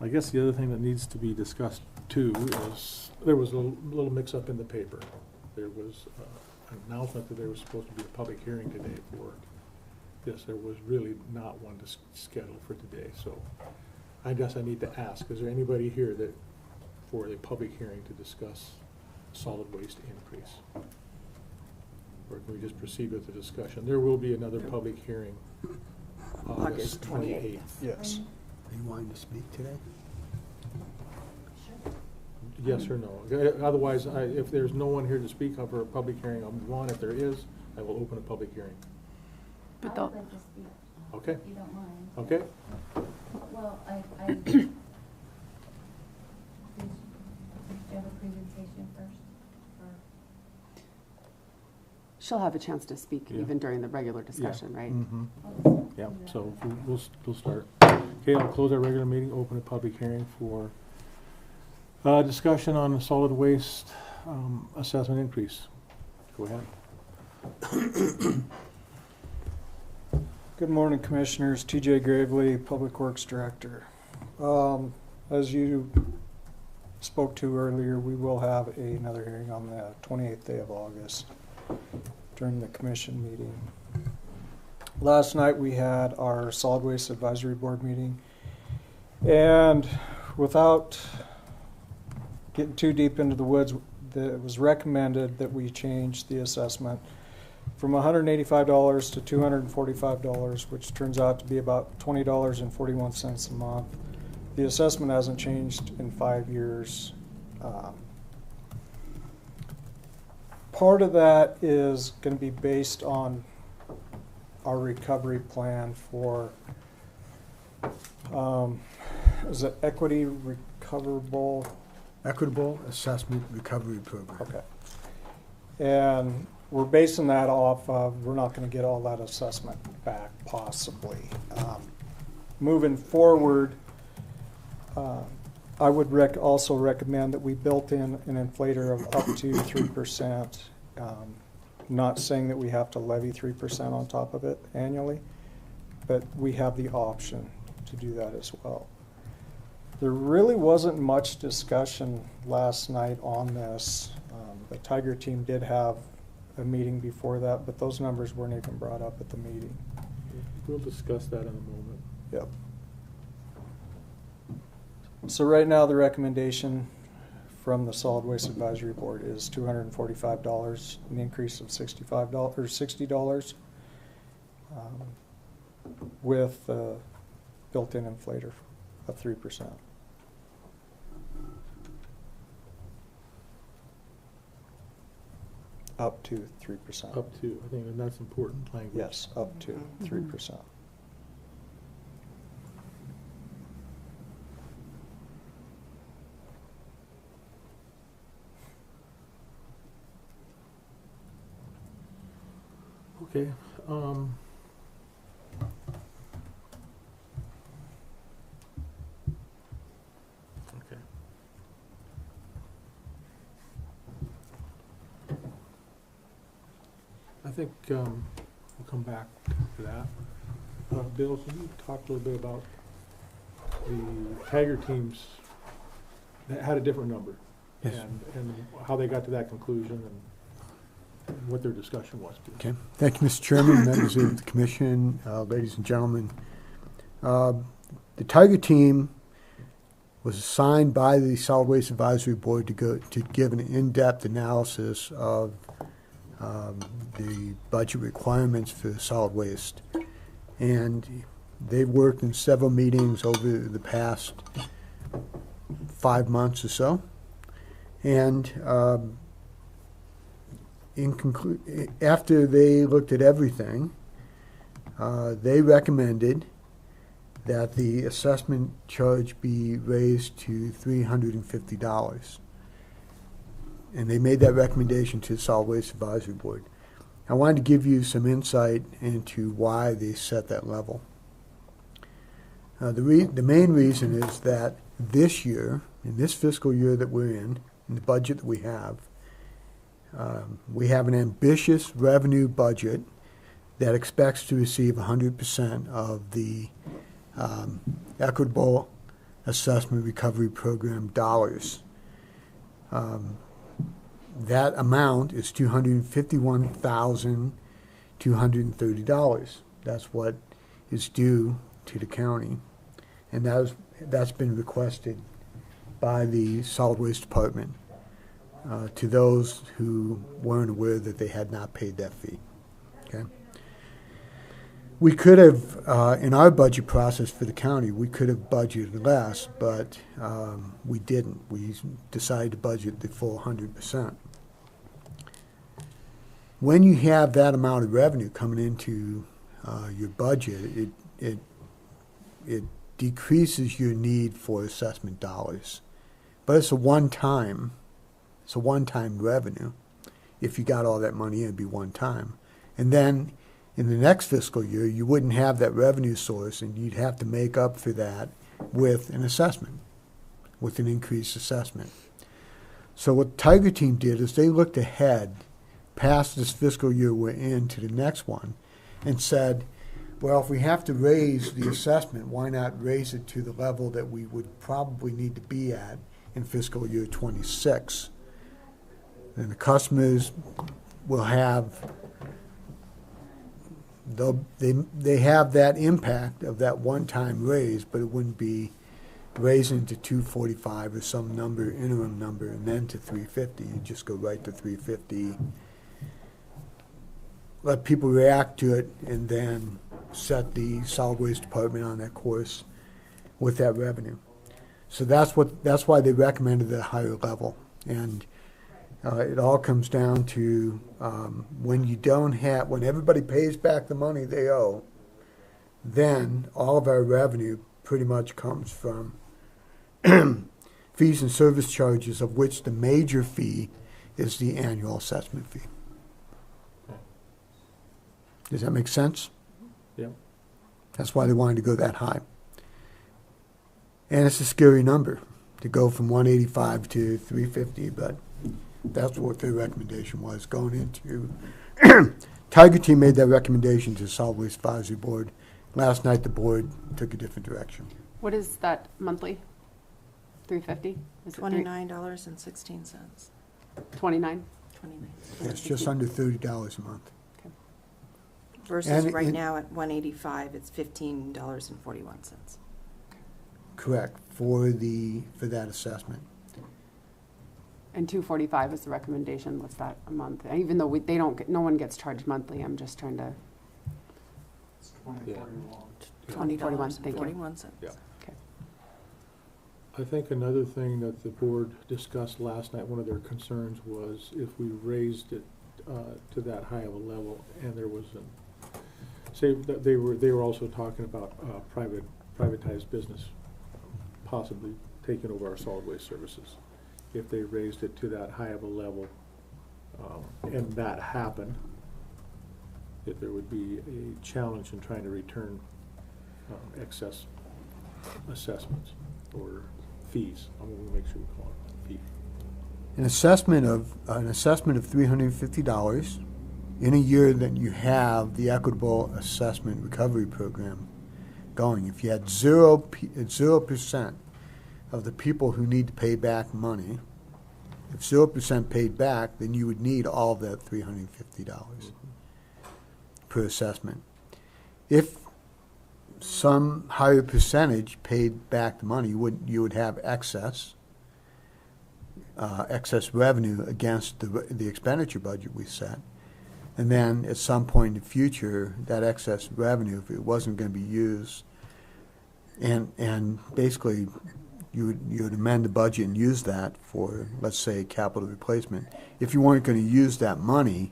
I guess the other thing that needs to be discussed too is, there was a little mix-up in the paper. There was an announcement that there was supposed to be a public hearing today for this. There was really not one scheduled for today, so I guess I need to ask, is there anybody here that, for a public hearing to discuss solid waste increase? Or can we just proceed with the discussion? There will be another public hearing August 28th. Yes. Are you wanting to speak today? Yes or no? Otherwise, if there's no one here to speak of for a public hearing, I'll move on. If there is, I will open a public hearing. But I the- would like to speak, Okay? if you don't mind. Okay? Well, do you have a presentation first? Or- She'll have a chance to speak Yeah. even during the regular discussion, right? Mm-hmm. Yeah, so we'll start. Okay, I'll close our regular meeting, open a public hearing for discussion on the solid waste assessment increase. Go ahead. Good morning, Commissioners. TJ Gravely, Public Works Director. As you spoke to earlier, we will have another hearing on the 28th day of August during the Commission meeting. Last night we had our Solid Waste Advisory Board meeting, and without getting too deep into the woods, it was recommended that we change the assessment from $185 to $245, which turns out to be about $20.41 a month. The assessment hasn't changed in 5 years. Part of that is going to be based on our recovery plan for, is it equity recoverable? Equitable Assessment Recovery Program. Okay. And we're basing that off of, we're not going to get all that assessment back, possibly. Moving forward, I would also recommend that we built in an inflator of up to 3%. Not saying that we have to levy 3% on top of it annually, but we have the option to do that as well. There really wasn't much discussion last night on this. The Tiger team did have a meeting before that, but those numbers weren't even brought up at the meeting. We'll discuss that in a moment. Yep. So right now, the recommendation from the Solid Waste Advisory Board is $245, an increase of $65 or $60, with a built-in inflator of 3%. Up to 3%. Up to, I think, and that's important language. Yes, up to 3%. Okay. Okay. I think we'll come back to that. Bill, can you talk a little bit about the Tiger teams that had a different number? Yes. And how they got to that conclusion and what their discussion was. Okay. Thank you, Mr. Chairman, members of the Commission, ladies and gentlemen. The Tiger team was assigned by the Solid Waste Advisory Board to give an in-depth analysis of the budget requirements for solid waste. And they've worked in several meetings over the past 5 months or so. And after they looked at everything, they recommended that the assessment charge be raised to $350. And they made that recommendation to the Solid Waste Advisory Board. I wanted to give you some insight into why they set that level. The main reason is that this year, in this fiscal year that we're in the budget that we have an ambitious revenue budget that expects to receive 100% of the Equitable Assessment Recovery Program dollars. That amount is $251,230. That's what is due to the county. And that's been requested by the Solid Waste Department to those who weren't aware that they had not paid that fee. Okay. We could have, in our budget process for the county, we could have budgeted less, but we didn't. We decided to budget the full 100%. When you have that amount of revenue coming into your budget, it decreases your need for assessment dollars. But it's a one-time revenue. If you got all that money in, it'd be one time. And then in the next fiscal year, you wouldn't have that revenue source, and you'd have to make up for that with an assessment, with an increased assessment. So what Tiger Team did is they looked ahead past this fiscal year we're in to the next one and said, well, if we have to raise the assessment, why not raise it to the level that we would probably need to be at in fiscal year 26? And the customers will have, they have that impact of that one-time raise, but it wouldn't be raising to 245 or some number, interim number, and then to 350. You just go right to 350. Let people react to it, and then set the solid waste department on that course with that revenue. So that's why they recommended the higher level. And it all comes down to when everybody pays back the money they owe, then all of our revenue pretty much comes from fees and service charges, of which the major fee is the annual assessment fee. Does that make sense? Yeah. That's why they wanted to go that high. And it's a scary number to go from 185 to 350, but that's what their recommendation was going into. Tiger Team made that recommendation to the Solid Waste Advisory Board. Last night, the board took a different direction. What is that monthly? 350? Is it $29.16. 29? 29. It's just under $30 a month. Versus And right it- now at 185, it's $15.41. Correct, for that assessment. And 245 is the recommendation. What's that a month? Even though no one gets charged monthly, I'm just trying to. Yeah. $20.41, thank you. $20.41. Yeah. Okay. I think another thing that the board discussed last night, one of their concerns was if we raised it to that high of a level, and there was say that they were also talking about privatized business possibly taking over our solid waste services. If they raised it to that high of a level, and that happened, that there would be a challenge in trying to return excess assessments or fees. I'm going to make sure we call it fee. An assessment of $350 in a year that you have the Equitable Assessment Recovery Program going. If you had 0% of the people who need to pay back money, if 0% paid back, then you would need all of that $350 per assessment. If some higher percentage paid back the money, you would have excess revenue against the expenditure budget we set. And then at some point in the future, that excess revenue, if it wasn't going to be used, and basically you would amend the budget and use that for, let's say, capital replacement. If you weren't going to use that money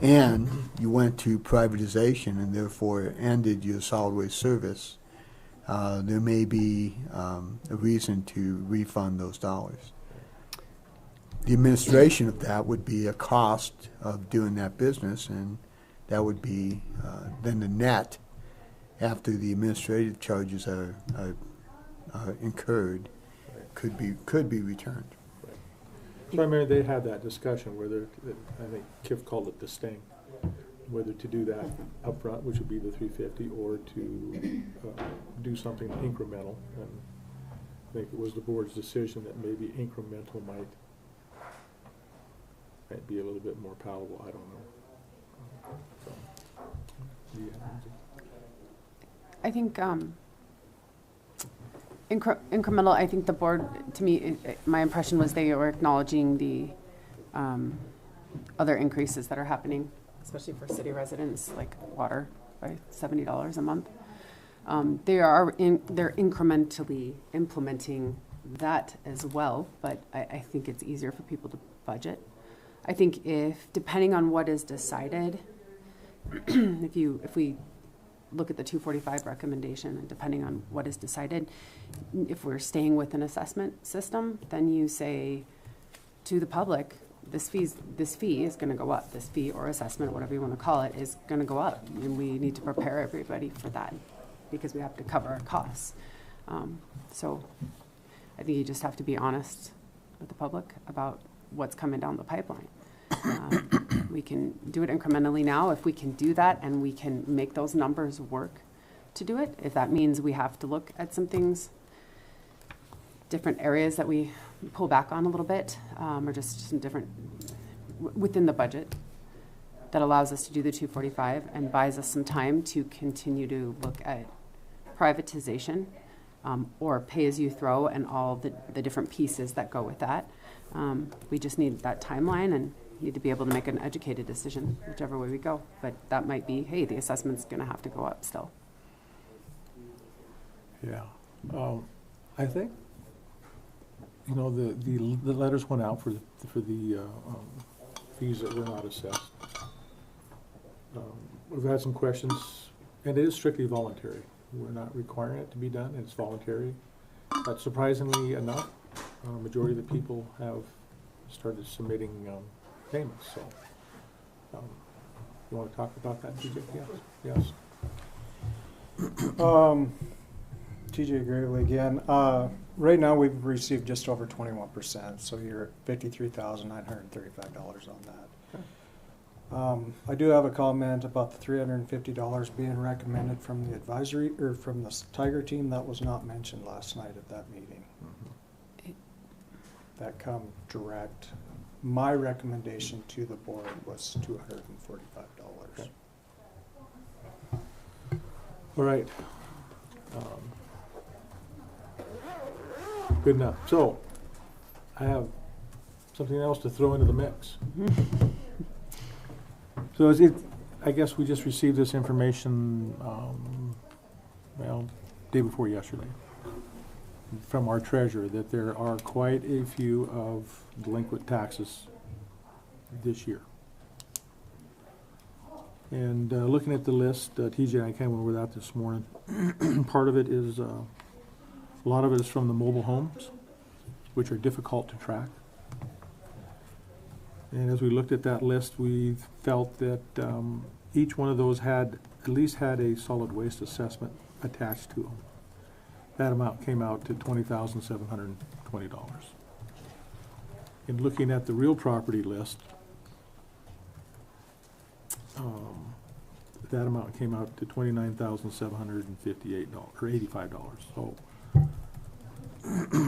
and you went to privatization and therefore ended your solid waste service, there may be a reason to refund those dollars. The administration of that would be a cost of doing that business, and that would be then the net after the administrative charges are incurred could be returned. So I remember they had that discussion whether, I think Kif called it the sting, whether to do that upfront, which would be the 350, or to do something incremental. And I think it was the board's decision that maybe incremental might be a little bit more palatable. I don't know. So, yeah. I think incremental, I think the board, to me, my impression was they were acknowledging the other increases that are happening, especially for city residents, like water by $70 a month. They're incrementally implementing that as well, but I think it's easier for people to budget. I think depending on what is decided, if we look at the 245 recommendation, and depending on what is decided, if we're staying with an assessment system, then you say to the public, this fee is going to go up. This fee or assessment, whatever you want to call it, is going to go up, and we need to prepare everybody for that because we have to cover our costs. So I think you just have to be honest with the public about what's coming down the pipeline. We can do it incrementally now if we can do that and we can make those numbers work to do it. If that means we have to look at some things, different areas that we pull back on a little bit, or just some different within the budget that allows us to do the 245 and buys us some time to continue to look at privatization or pay as you throw and all the different pieces that go with that. We just need that timeline and need to be able to make an educated decision whichever way we go. But that might be, hey, the assessment's going to have to go up still. Yeah. I think, you know, the letters went out for the fees that were not assessed. We've had some questions, and it is strictly voluntary. We're not requiring it to be done, it's voluntary. But surprisingly enough, majority of the people have started submitting payments. So, you want to talk about that, TJ? Yes. TJ Gravely again. Right now we've received just over 21%, so you're at $53,935 on that. Okay. I do have a comment about the $350 being recommended from the advisory or from the Tiger team. That was not mentioned last night at that meeting. Mm-hmm. That come direct. My recommendation to the board was $245. Okay. All right. Good enough. So, I have something else to throw into the mix. So I guess we just received this information, day before yesterday, from our treasurer, that there are quite a few of delinquent taxes this year. And looking at the list, TJ and I kind of went over that this morning. Part of it is, a lot of it is from the mobile homes, which are difficult to track. And as we looked at that list, we felt that each one of those at least had a solid waste assessment attached to them. That amount came out to $20,720. In looking at the real property list, that amount came out to $29,758 or $85. So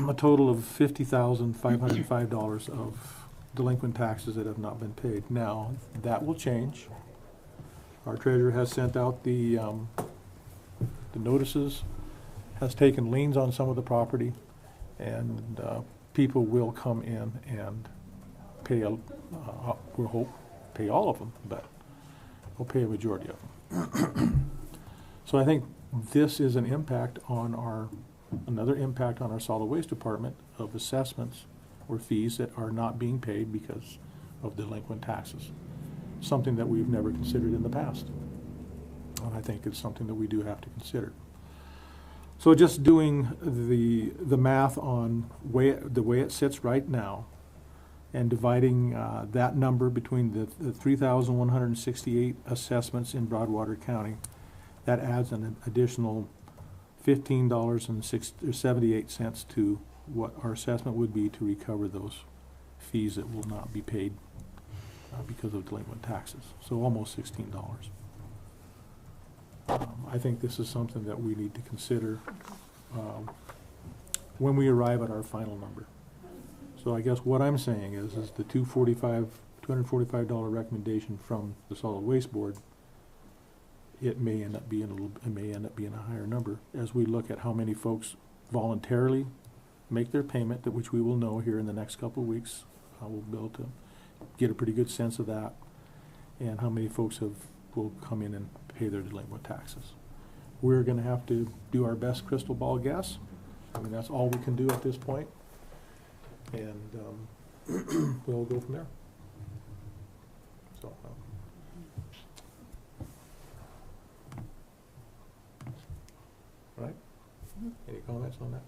a total of $50,505 of delinquent taxes that have not been paid. Now that will change. Our treasurer has sent out the notices, has taken liens on some of the property, and people will come in and pay. We hope pay all of them, but we'll pay a majority of them. So I think this is an impact on our another impact on our solid waste department of assessments or fees that are not being paid because of delinquent taxes. Something that we've never considered in the past. And I think it's something that we do have to consider. So just doing the math on the way it sits right now and dividing that number between the 3,168 assessments in Broadwater County, that adds an additional $15.78 to what our assessment would be to recover those fees that will not be paid because of delinquent taxes. So almost $16. I think this is something that we need to consider when we arrive at our final number. So I guess what I'm saying is the $245 recommendation from the Solid Waste Board, it may end up being a higher number as we look at how many folks voluntarily make their payment, which we will know here in the next couple of weeks. We'll be able to get a pretty good sense of that, and how many folks will come in and pay their delinquent taxes. We're going to have to do our best crystal ball guess. I mean, that's all we can do at this point, and we'll go from there. So. Right? Any comments on that?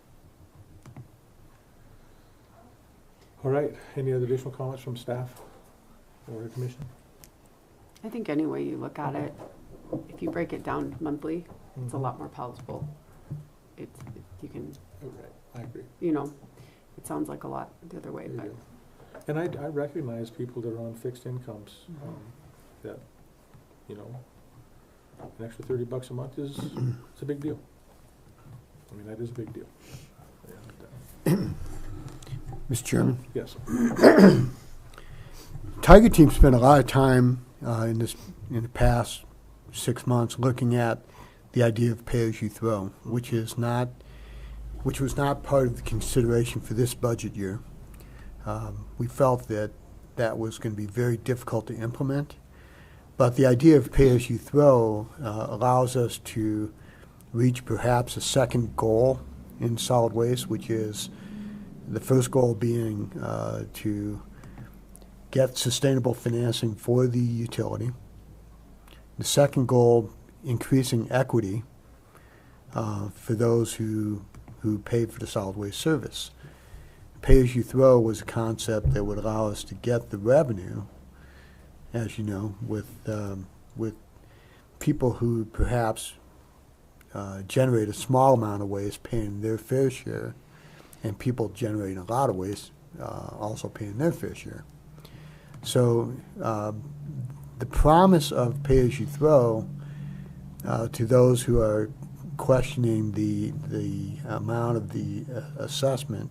All right. Any other additional comments from staff or the commission? I think any way you look at it, if you break it down monthly, it's a Mhm. lot more palatable. You can, Right. I agree. you know, it sounds like a lot the other way, There but you go. And I recognize people that are on fixed incomes, that, you know, an extra $30 a month is, it's a big deal. I mean, that is a big deal. And, Mr. Chairman, yes. Tiger Team spent a lot of time in the past 6 months looking at the idea of pay-as-you-throw, which was not part of the consideration for this budget year. We felt that was going to be very difficult to implement, but the idea of pay-as-you-throw allows us to reach perhaps a second goal in solid waste, which is the first goal being to get sustainable financing for the utility. The second goal, increasing equity for those who pay for the solid waste service. Pay-as-you-throw was a concept that would allow us to get the revenue, as you know, with people who perhaps generate a small amount of waste paying their fair share, and people generating a lot of waste also paying their fair share. So the promise of pay-as-you-throw to those who are questioning the amount of the assessment,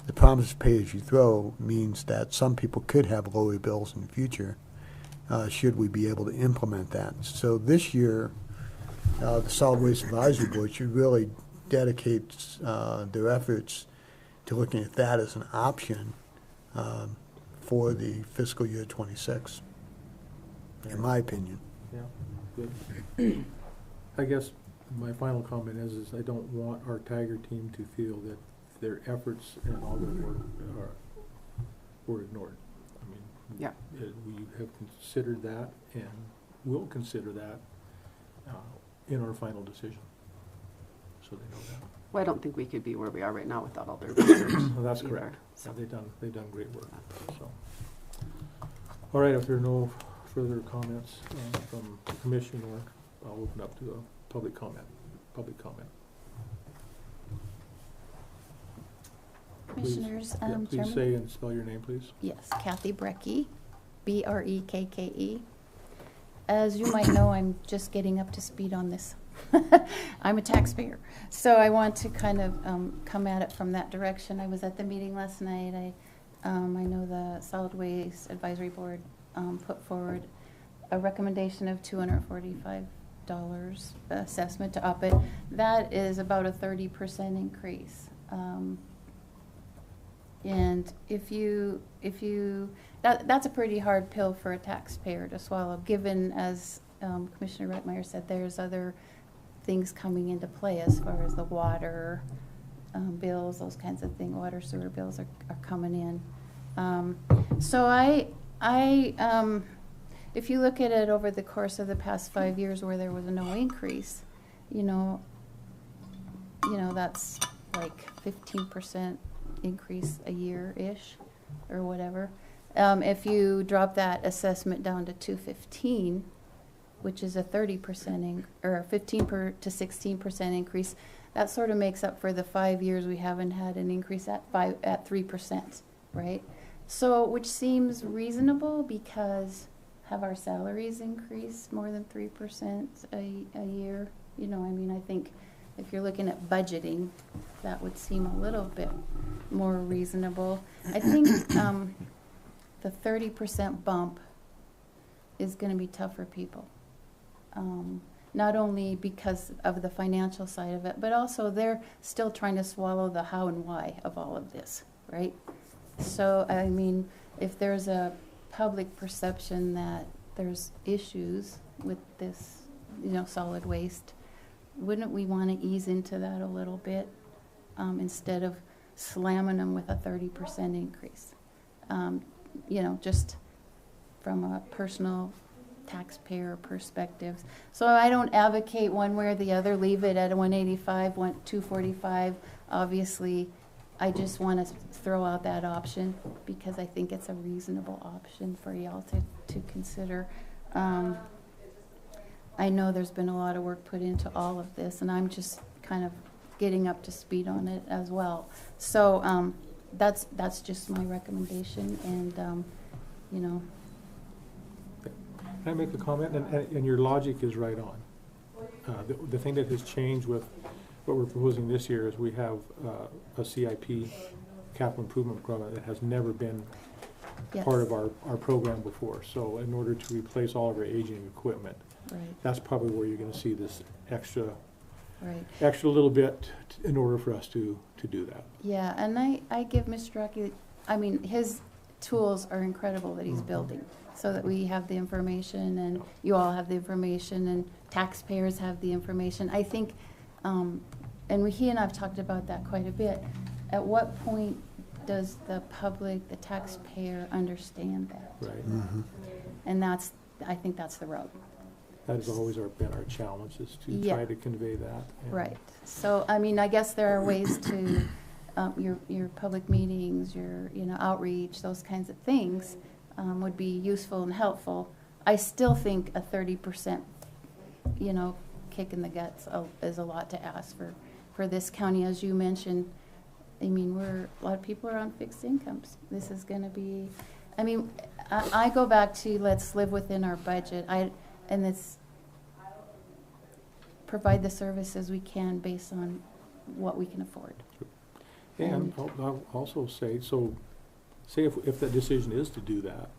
the promise of pay-as-you-throw means that some people could have lower bills in the future should we be able to implement that. So this year, the Solid Waste Advisory Board should really dedicate their efforts to looking at that as an option for the fiscal year 26, in my opinion. Yeah, good. I guess my final comment is I don't want our Tiger Team to feel that their efforts and all their work were ignored. I mean, yeah. We have considered that and will consider that in our final decision, so they know that. Well, I don't think we could be where we are right now without all their research. Well, that's either, correct. so. Yeah, they've done great work. So, all right. If there are no further comments from the commission, or I'll open up to a public comment. Commissioners, Please, please Chairman? say and spell your name, please. Yes, Kathy Brecky, Brekke. As you might know, I'm just getting up to speed on this. I'm a taxpayer, so I want to kind of come at it from that direction. I was at the meeting last night. I know the Solid Waste Advisory Board put forward a recommendation of $245 assessment to up it. That is about a 30% increase. And that's a pretty hard pill for a taxpayer to swallow, given, as Commissioner Reitmeyer said, there's other things coming into play as far as the water bills, those kinds of things. Water, sewer bills are coming in. So if you look at it over the course of the past 5 years where there was no increase, you know, that's like 15% increase a year-ish or whatever. If you drop that assessment down to 215, which is a 30% or a 15 to 16% increase, that sort of makes up for the 5 years we haven't had an increase at 3%, right? So, which seems reasonable because have our salaries increased more than 3% a year? You know, I mean, I think if you're looking at budgeting, that would seem a little bit more reasonable. I think the 30% bump is going to be tough for people. Not only because of the financial side of it, but also they're still trying to swallow the how and why of all of this, right? So, I mean, if there's a public perception that there's issues with this, you know, solid waste, wouldn't we want to ease into that a little bit instead of slamming them with a 30% increase? You know, just from a personal taxpayer perspective. So I don't advocate one way or the other, leave it at 185, 245. Obviously, I just want to throw out that option because I think it's a reasonable option for y'all to consider. I know there's been a lot of work put into all of this, and I'm just kind of getting up to speed on it as well. So that's just my recommendation, and you know. Can I make a comment? And your logic is right on. The thing that has changed with what we're proposing this year is we have a CIP, capital improvement program, that has never been part of our program before. So in order to replace all of our aging equipment, that's probably where you're going to see this extra little bit in order for us to do that. Yeah, and I give Mr. Rocky, I mean, his tools are incredible that he's building, so that we have the information and you all have the information and taxpayers have the information. I think, and he and I have talked about that quite a bit. At what point does the public, the taxpayer, understand that? Right. Mm-hmm. And I think that's the road. That has always been our challenge, is to try to convey that. Right. So, I mean, I guess there are ways to, your public meetings, your outreach, those kinds of things would be useful and helpful. I still think a 30%, kick in the guts is a lot to ask for this county. As you mentioned, I mean, a lot of people are on fixed incomes. This is going to be, I mean, I go back to let's live within our budget. And it's provide the services we can based on what we can afford. And I'll also say if that decision is to do that,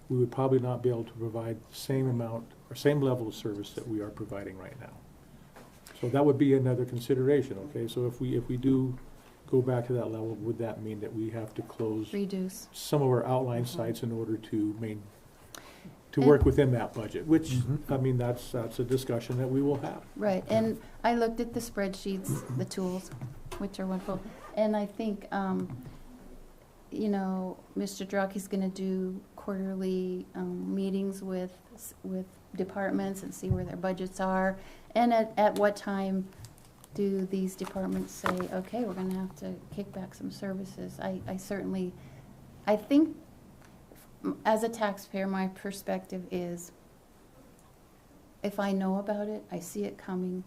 we would probably not be able to provide the same amount or same level of service that we are providing right now. So that would be another consideration, okay? So if we do go back to that level, would that mean that we have to reduce some of our outlying sites in order to work within that budget, which, I mean, that's a discussion that we will have. Right, and I looked at the spreadsheets, the tools, which are wonderful, and I think, Mr. Drocky's going to do quarterly meetings with departments and see where their budgets are, and at what time do these departments say, okay, we're going to have to kick back some services. I think, as a taxpayer, my perspective is, if I know about it, I see it coming,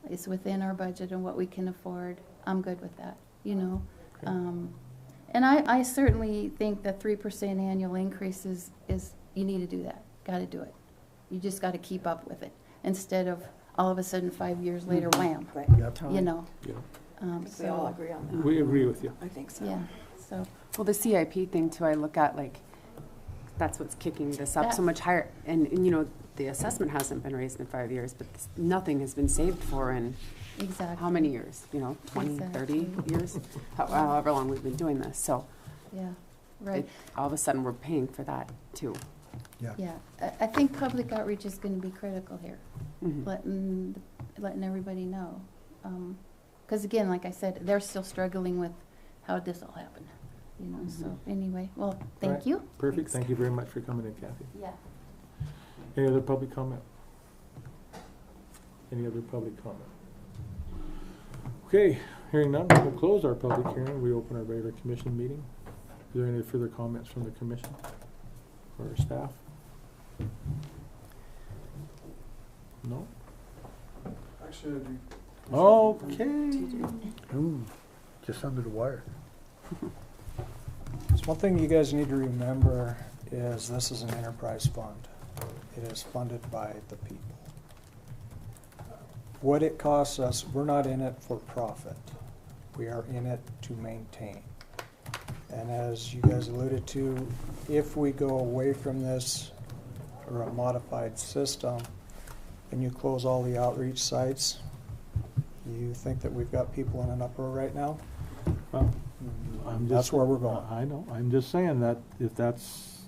it's within our budget and what we can afford, I'm good with that, Okay. And I certainly think the 3% annual increase is you need to do that, got to do it. You just got to keep up with it, instead of all of a sudden 5 years later, wham, Right. Yep. you know. Yeah. We all agree on that. We agree with you. I think so. Yeah, so. Well, the CIP thing too, I look at that's what's kicking this up so much higher. And the assessment hasn't been raised in 5 years, but nothing has been saved for in how many years? 20, 30 years? However long we've been doing this. So yeah, right. All of a sudden we're paying for that too. Yeah. Yeah, I think public outreach is going to be critical here. Mm-hmm. Letting letting everybody know. Because again, like I said, they're still struggling with how did this all happen, you know, so anyway, well, thank Right. you. Perfect, thank you very much for coming in, Kathy. Yeah. Any other public comment? Any other public comment? Okay, hearing none, we'll close our public hearing. We open our regular commission meeting. Is there any further comments from the commission or our staff? No? Actually, Okay. Ooh, just under the wire. so one thing you guys need to remember is this is an enterprise fund. It is funded by the people. What it costs us, we're not in it for profit. We are in it to maintain. And as you guys alluded to, if we go away from this or a modified system and you close all the outreach sites, you think that we've got people in an uproar right now? Well, That's where we're going. I know, I'm just saying that if that's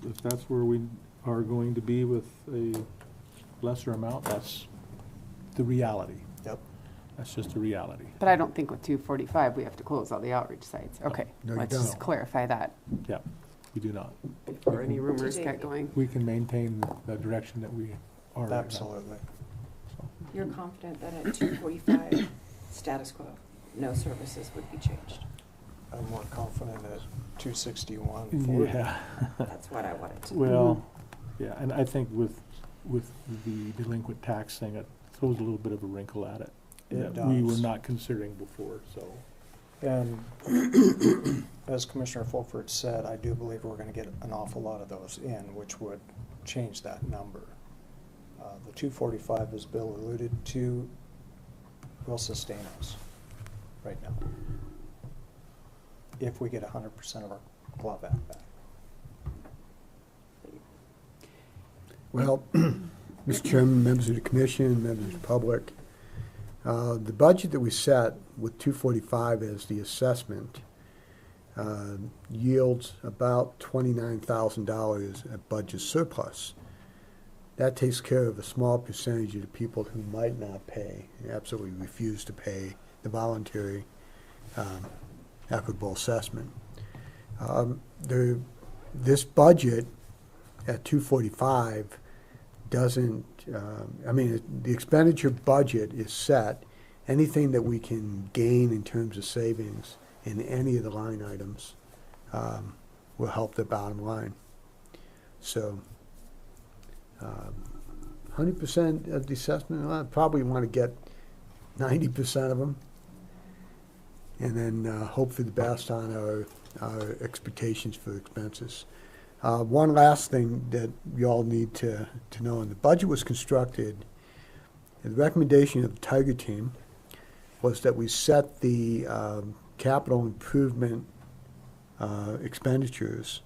where we are going to be with a lesser amount, that's the reality. Yep. That's just a reality. But I don't think with 245, we have to close all the outreach sites. Okay, No, you let's just don't. clarify that Yeah, we do not. before any rumors get going. We can maintain the direction that we are right now. Absolutely. You're confident that at 2:45, status quo, no services would be changed? I'm more confident at 261. Yeah. That's what I wanted to. Well, yeah, and I think with the delinquent tax thing, it throws a little bit of a wrinkle at it. It that we were does. not considering before, so. And as Commissioner Fulford said, I do believe we're going to get an awful lot of those in, which would change that number. The 245, as Bill alluded to, will sustain us right now if we get 100% of our glove act back. Well, Mr. Chairman, members of the commission, members of the public, the budget that we set with 245 as the assessment yields about $29,000 at budget surplus. That takes care of a small percentage of the people who might not pay, absolutely refuse to pay the voluntary equitable assessment. This budget at 245 doesn't, the expenditure budget is set. Anything that we can gain in terms of savings in any of the line items will help the bottom line. So 100% of the assessment, I probably want to get 90% of them, and then hope for the best on our expectations for expenses. One last thing that you all need to know, when the budget was constructed, the recommendation of the Tiger Team was that we set the capital improvement expenditures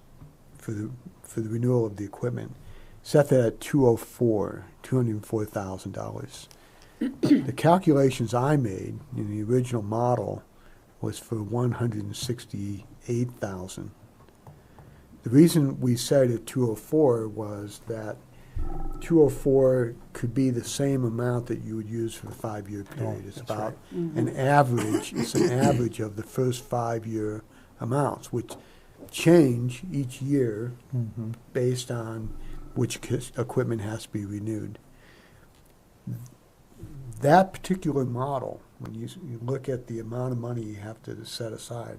for the renewal of the equipment, set that at $204,000. The calculations I made in the original model was for $168,000. The reason we set it at 204 was that 204 could be the same amount that you would use for the 5-year period. It's that's about right. an average. It's an average of the first 5-year amounts, which change each year based on which equipment has to be renewed. That particular model, when you look at the amount of money you have to set aside,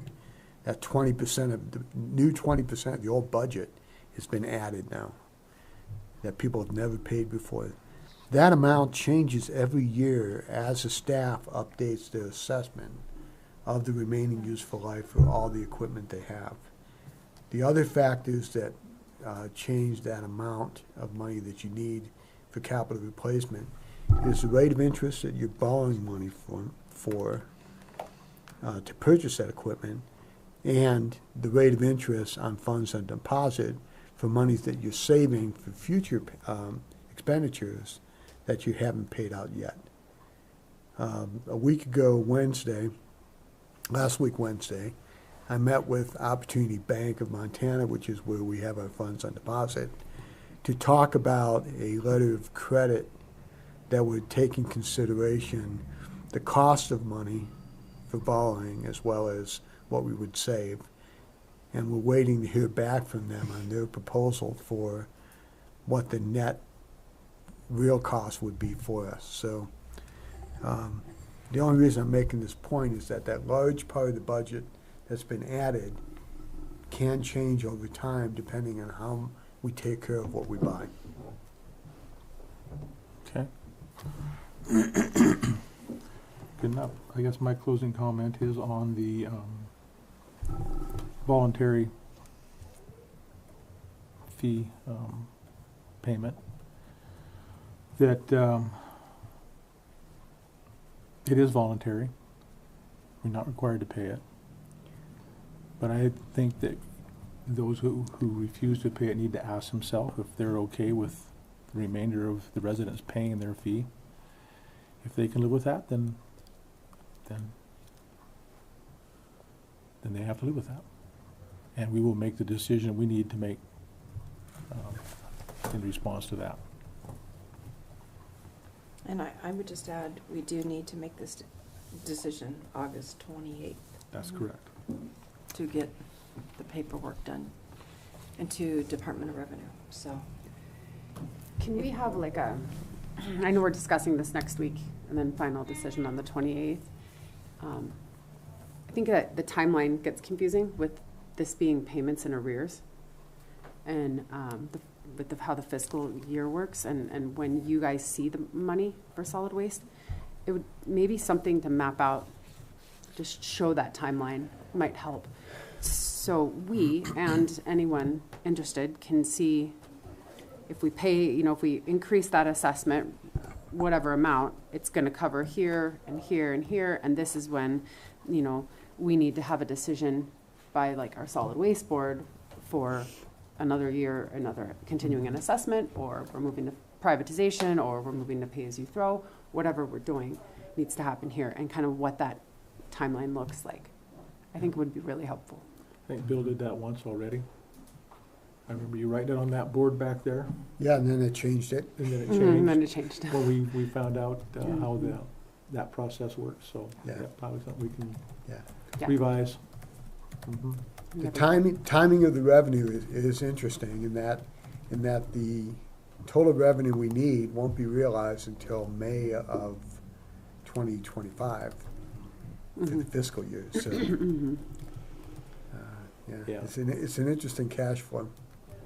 that 20% of the new 20% of the old budget has been added now, that people have never paid before. That amount changes every year as the staff updates their assessment of the remaining useful life for all the equipment they have. The other factors that change that amount of money that you need for capital replacement is the rate of interest that you're borrowing money for to purchase that equipment, and the rate of interest on funds on deposit for monies that you're saving for future expenditures that you haven't paid out yet. A week ago Wednesday, last week Wednesday, I met with Opportunity Bank of Montana, which is where we have our funds on deposit, to talk about a letter of credit that would take in consideration the cost of money for borrowing as well as what we would save. And we're waiting to hear back from them on their proposal for what the net real cost would be for us. So the only reason I'm making this point is that that large part of the budget that's been added can change over time depending on how we take care of what we buy. Okay. Good enough. I guess my closing comment is on the voluntary fee payment. That it is voluntary. We're not required to pay it. But I think that those who refuse to pay it need to ask themselves if they're okay with the remainder of the residents paying their fee. If they can live with that, then they have to live with that. And we will make the decision we need to make in response to that. And I would just add, we do need to make this decision August 28th. That's correct. To get the paperwork done into Department of Revenue, so. Can we have like a, I know we're discussing this next week, and then final decision on the 28th. I think that the timeline gets confusing with this being payments in arrears, and with how the fiscal year works, and when you guys see the money for solid waste, it would maybe something to map out, just show that timeline might help. So we and anyone interested can see if we pay, if we increase that assessment, whatever amount, it's going to cover here and here and here, and this is when, we need to have a decision by like our solid waste board for another year, another continuing an assessment, or we're moving to privatization, or we're moving to pay-as-you-throw. Whatever we're doing needs to happen here, and kind of what that timeline looks like. I think it would be really helpful. I think Bill did that once already. I remember you writing it on that board back there. Yeah, and then it changed it. And then it changed. And then it changed. Well, we found out how that process works, so Yeah. probably something we can Yeah. revise. Mhm. The timing of the revenue is interesting in that the total revenue we need won't be realized until May of 2025 for the fiscal year. So, Yeah. it's an interesting cash flow.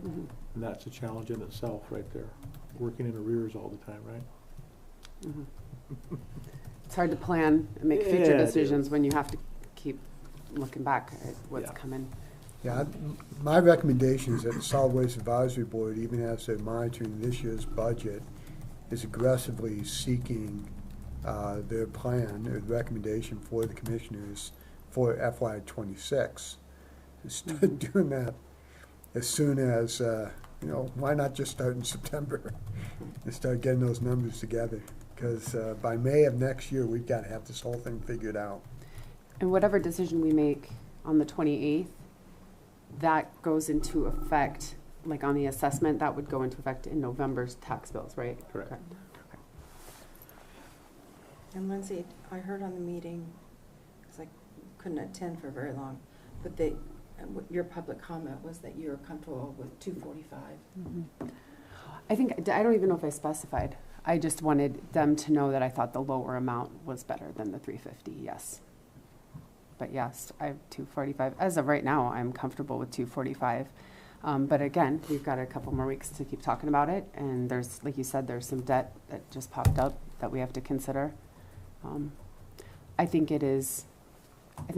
And that's a challenge in itself right there, working in arrears all the time, right? It's hard to plan and make Yeah, future it decisions is. when you have to keep looking back at what's Yeah. coming. Yeah, my recommendation is that the Solid Waste Advisory Board, even as they're monitoring this year's budget, is aggressively seeking their plan, their recommendation for the commissioners for FY '26. Start doing that as soon as, why not just start in September and start getting those numbers together? Because by May of next year, we've got to have this whole thing figured out. And whatever decision we make on the 28th, that goes into effect, like on the assessment, that would go into effect in November's tax bills, right? Correct. Okay. And Lindsay, I heard on the meeting, because I couldn't attend for very long, but your public comment was that you're comfortable with 245. I think, I don't even know if I specified. I just wanted them to know that I thought the lower amount was better than the 350, yes. But yes, I have 245. As of right now, I'm comfortable with 245. But again, we've got a couple more weeks to keep talking about it. And there's, like you said, there's some debt that just popped up that we have to consider. I think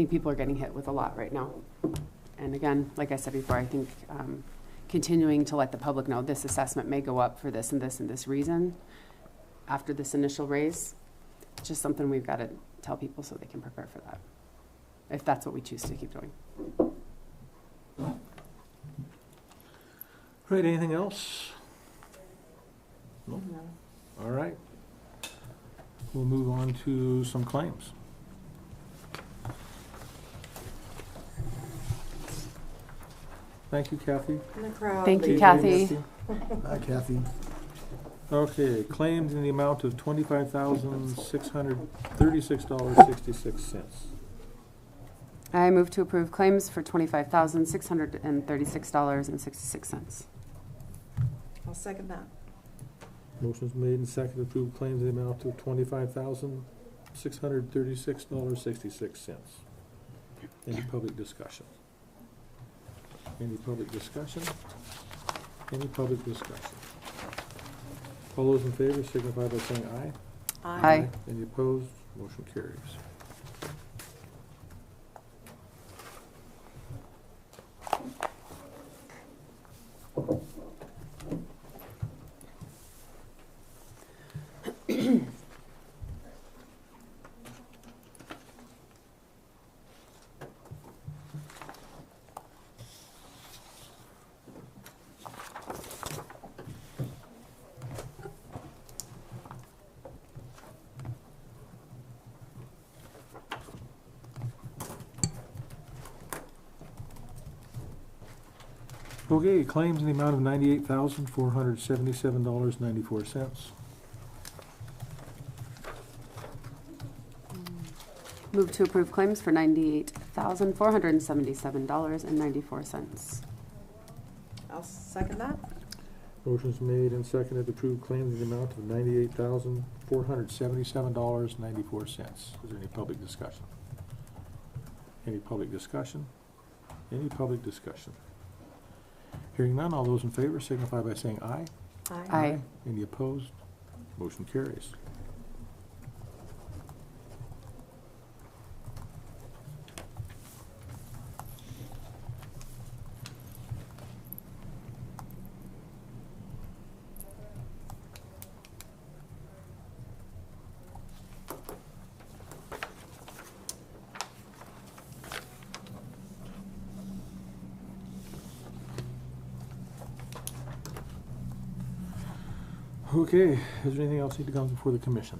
people are getting hit with a lot right now. And again, like I said before, I think continuing to let the public know this assessment may go up for this and this and this reason after this initial raise, it's just something we've got to tell people so they can prepare for that, if that's what we choose to keep doing. Right, anything else? No? No. All right. We'll move on to some claims. Thank you, Kathy. In the crowd. Thank you, ladies. Kathy. Hi, Kathy. Okay, claims in the amount of $25,636.66. I move to approve claims for $25,636.66. I'll second that. Motion's made and seconded to approve claims in the amount of $25,636.66. Any public discussion? Any public discussion? Any public discussion? All those in favor signify by saying aye. Aye. Any opposed? Motion carries. Okay, claims in the amount of $98,477.94. Move to approve claims for $98,477.94. I'll second that. Motion's made and seconded to approve claims in the amount of $98,477.94. Is there any public discussion? Any public discussion? Any public discussion? Hearing none, all those in favor signify by saying aye. Aye. Any opposed? Motion carries. Okay, is there anything else need to come before the commission?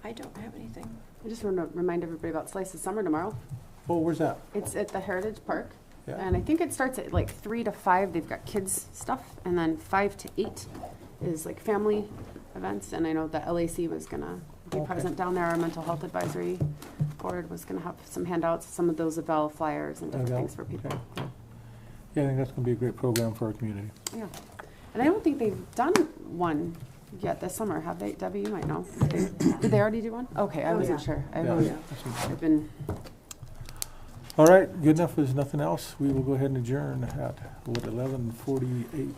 I don't have anything. I just want to remind everybody about Slice of Summer tomorrow. Oh, where's that? It's at the Heritage Park. Yeah. And I think it starts at like 3 to 5. They've got kids stuff. And then 5 to 8 is like family events. And I know the LAC was going to be Okay. present down there. Our mental health advisory board was going to have some handouts, some of those Avell flyers and different Avell, things for people. okay. Yeah, I think that's going to be a great program for our community. Yeah. And I don't think they've done one yet this summer, have they? Debbie, you might know. Did they already do one? Okay, I wasn't sure. I've been. All right, good enough. If there's nothing else, we will go ahead and adjourn at 11:48.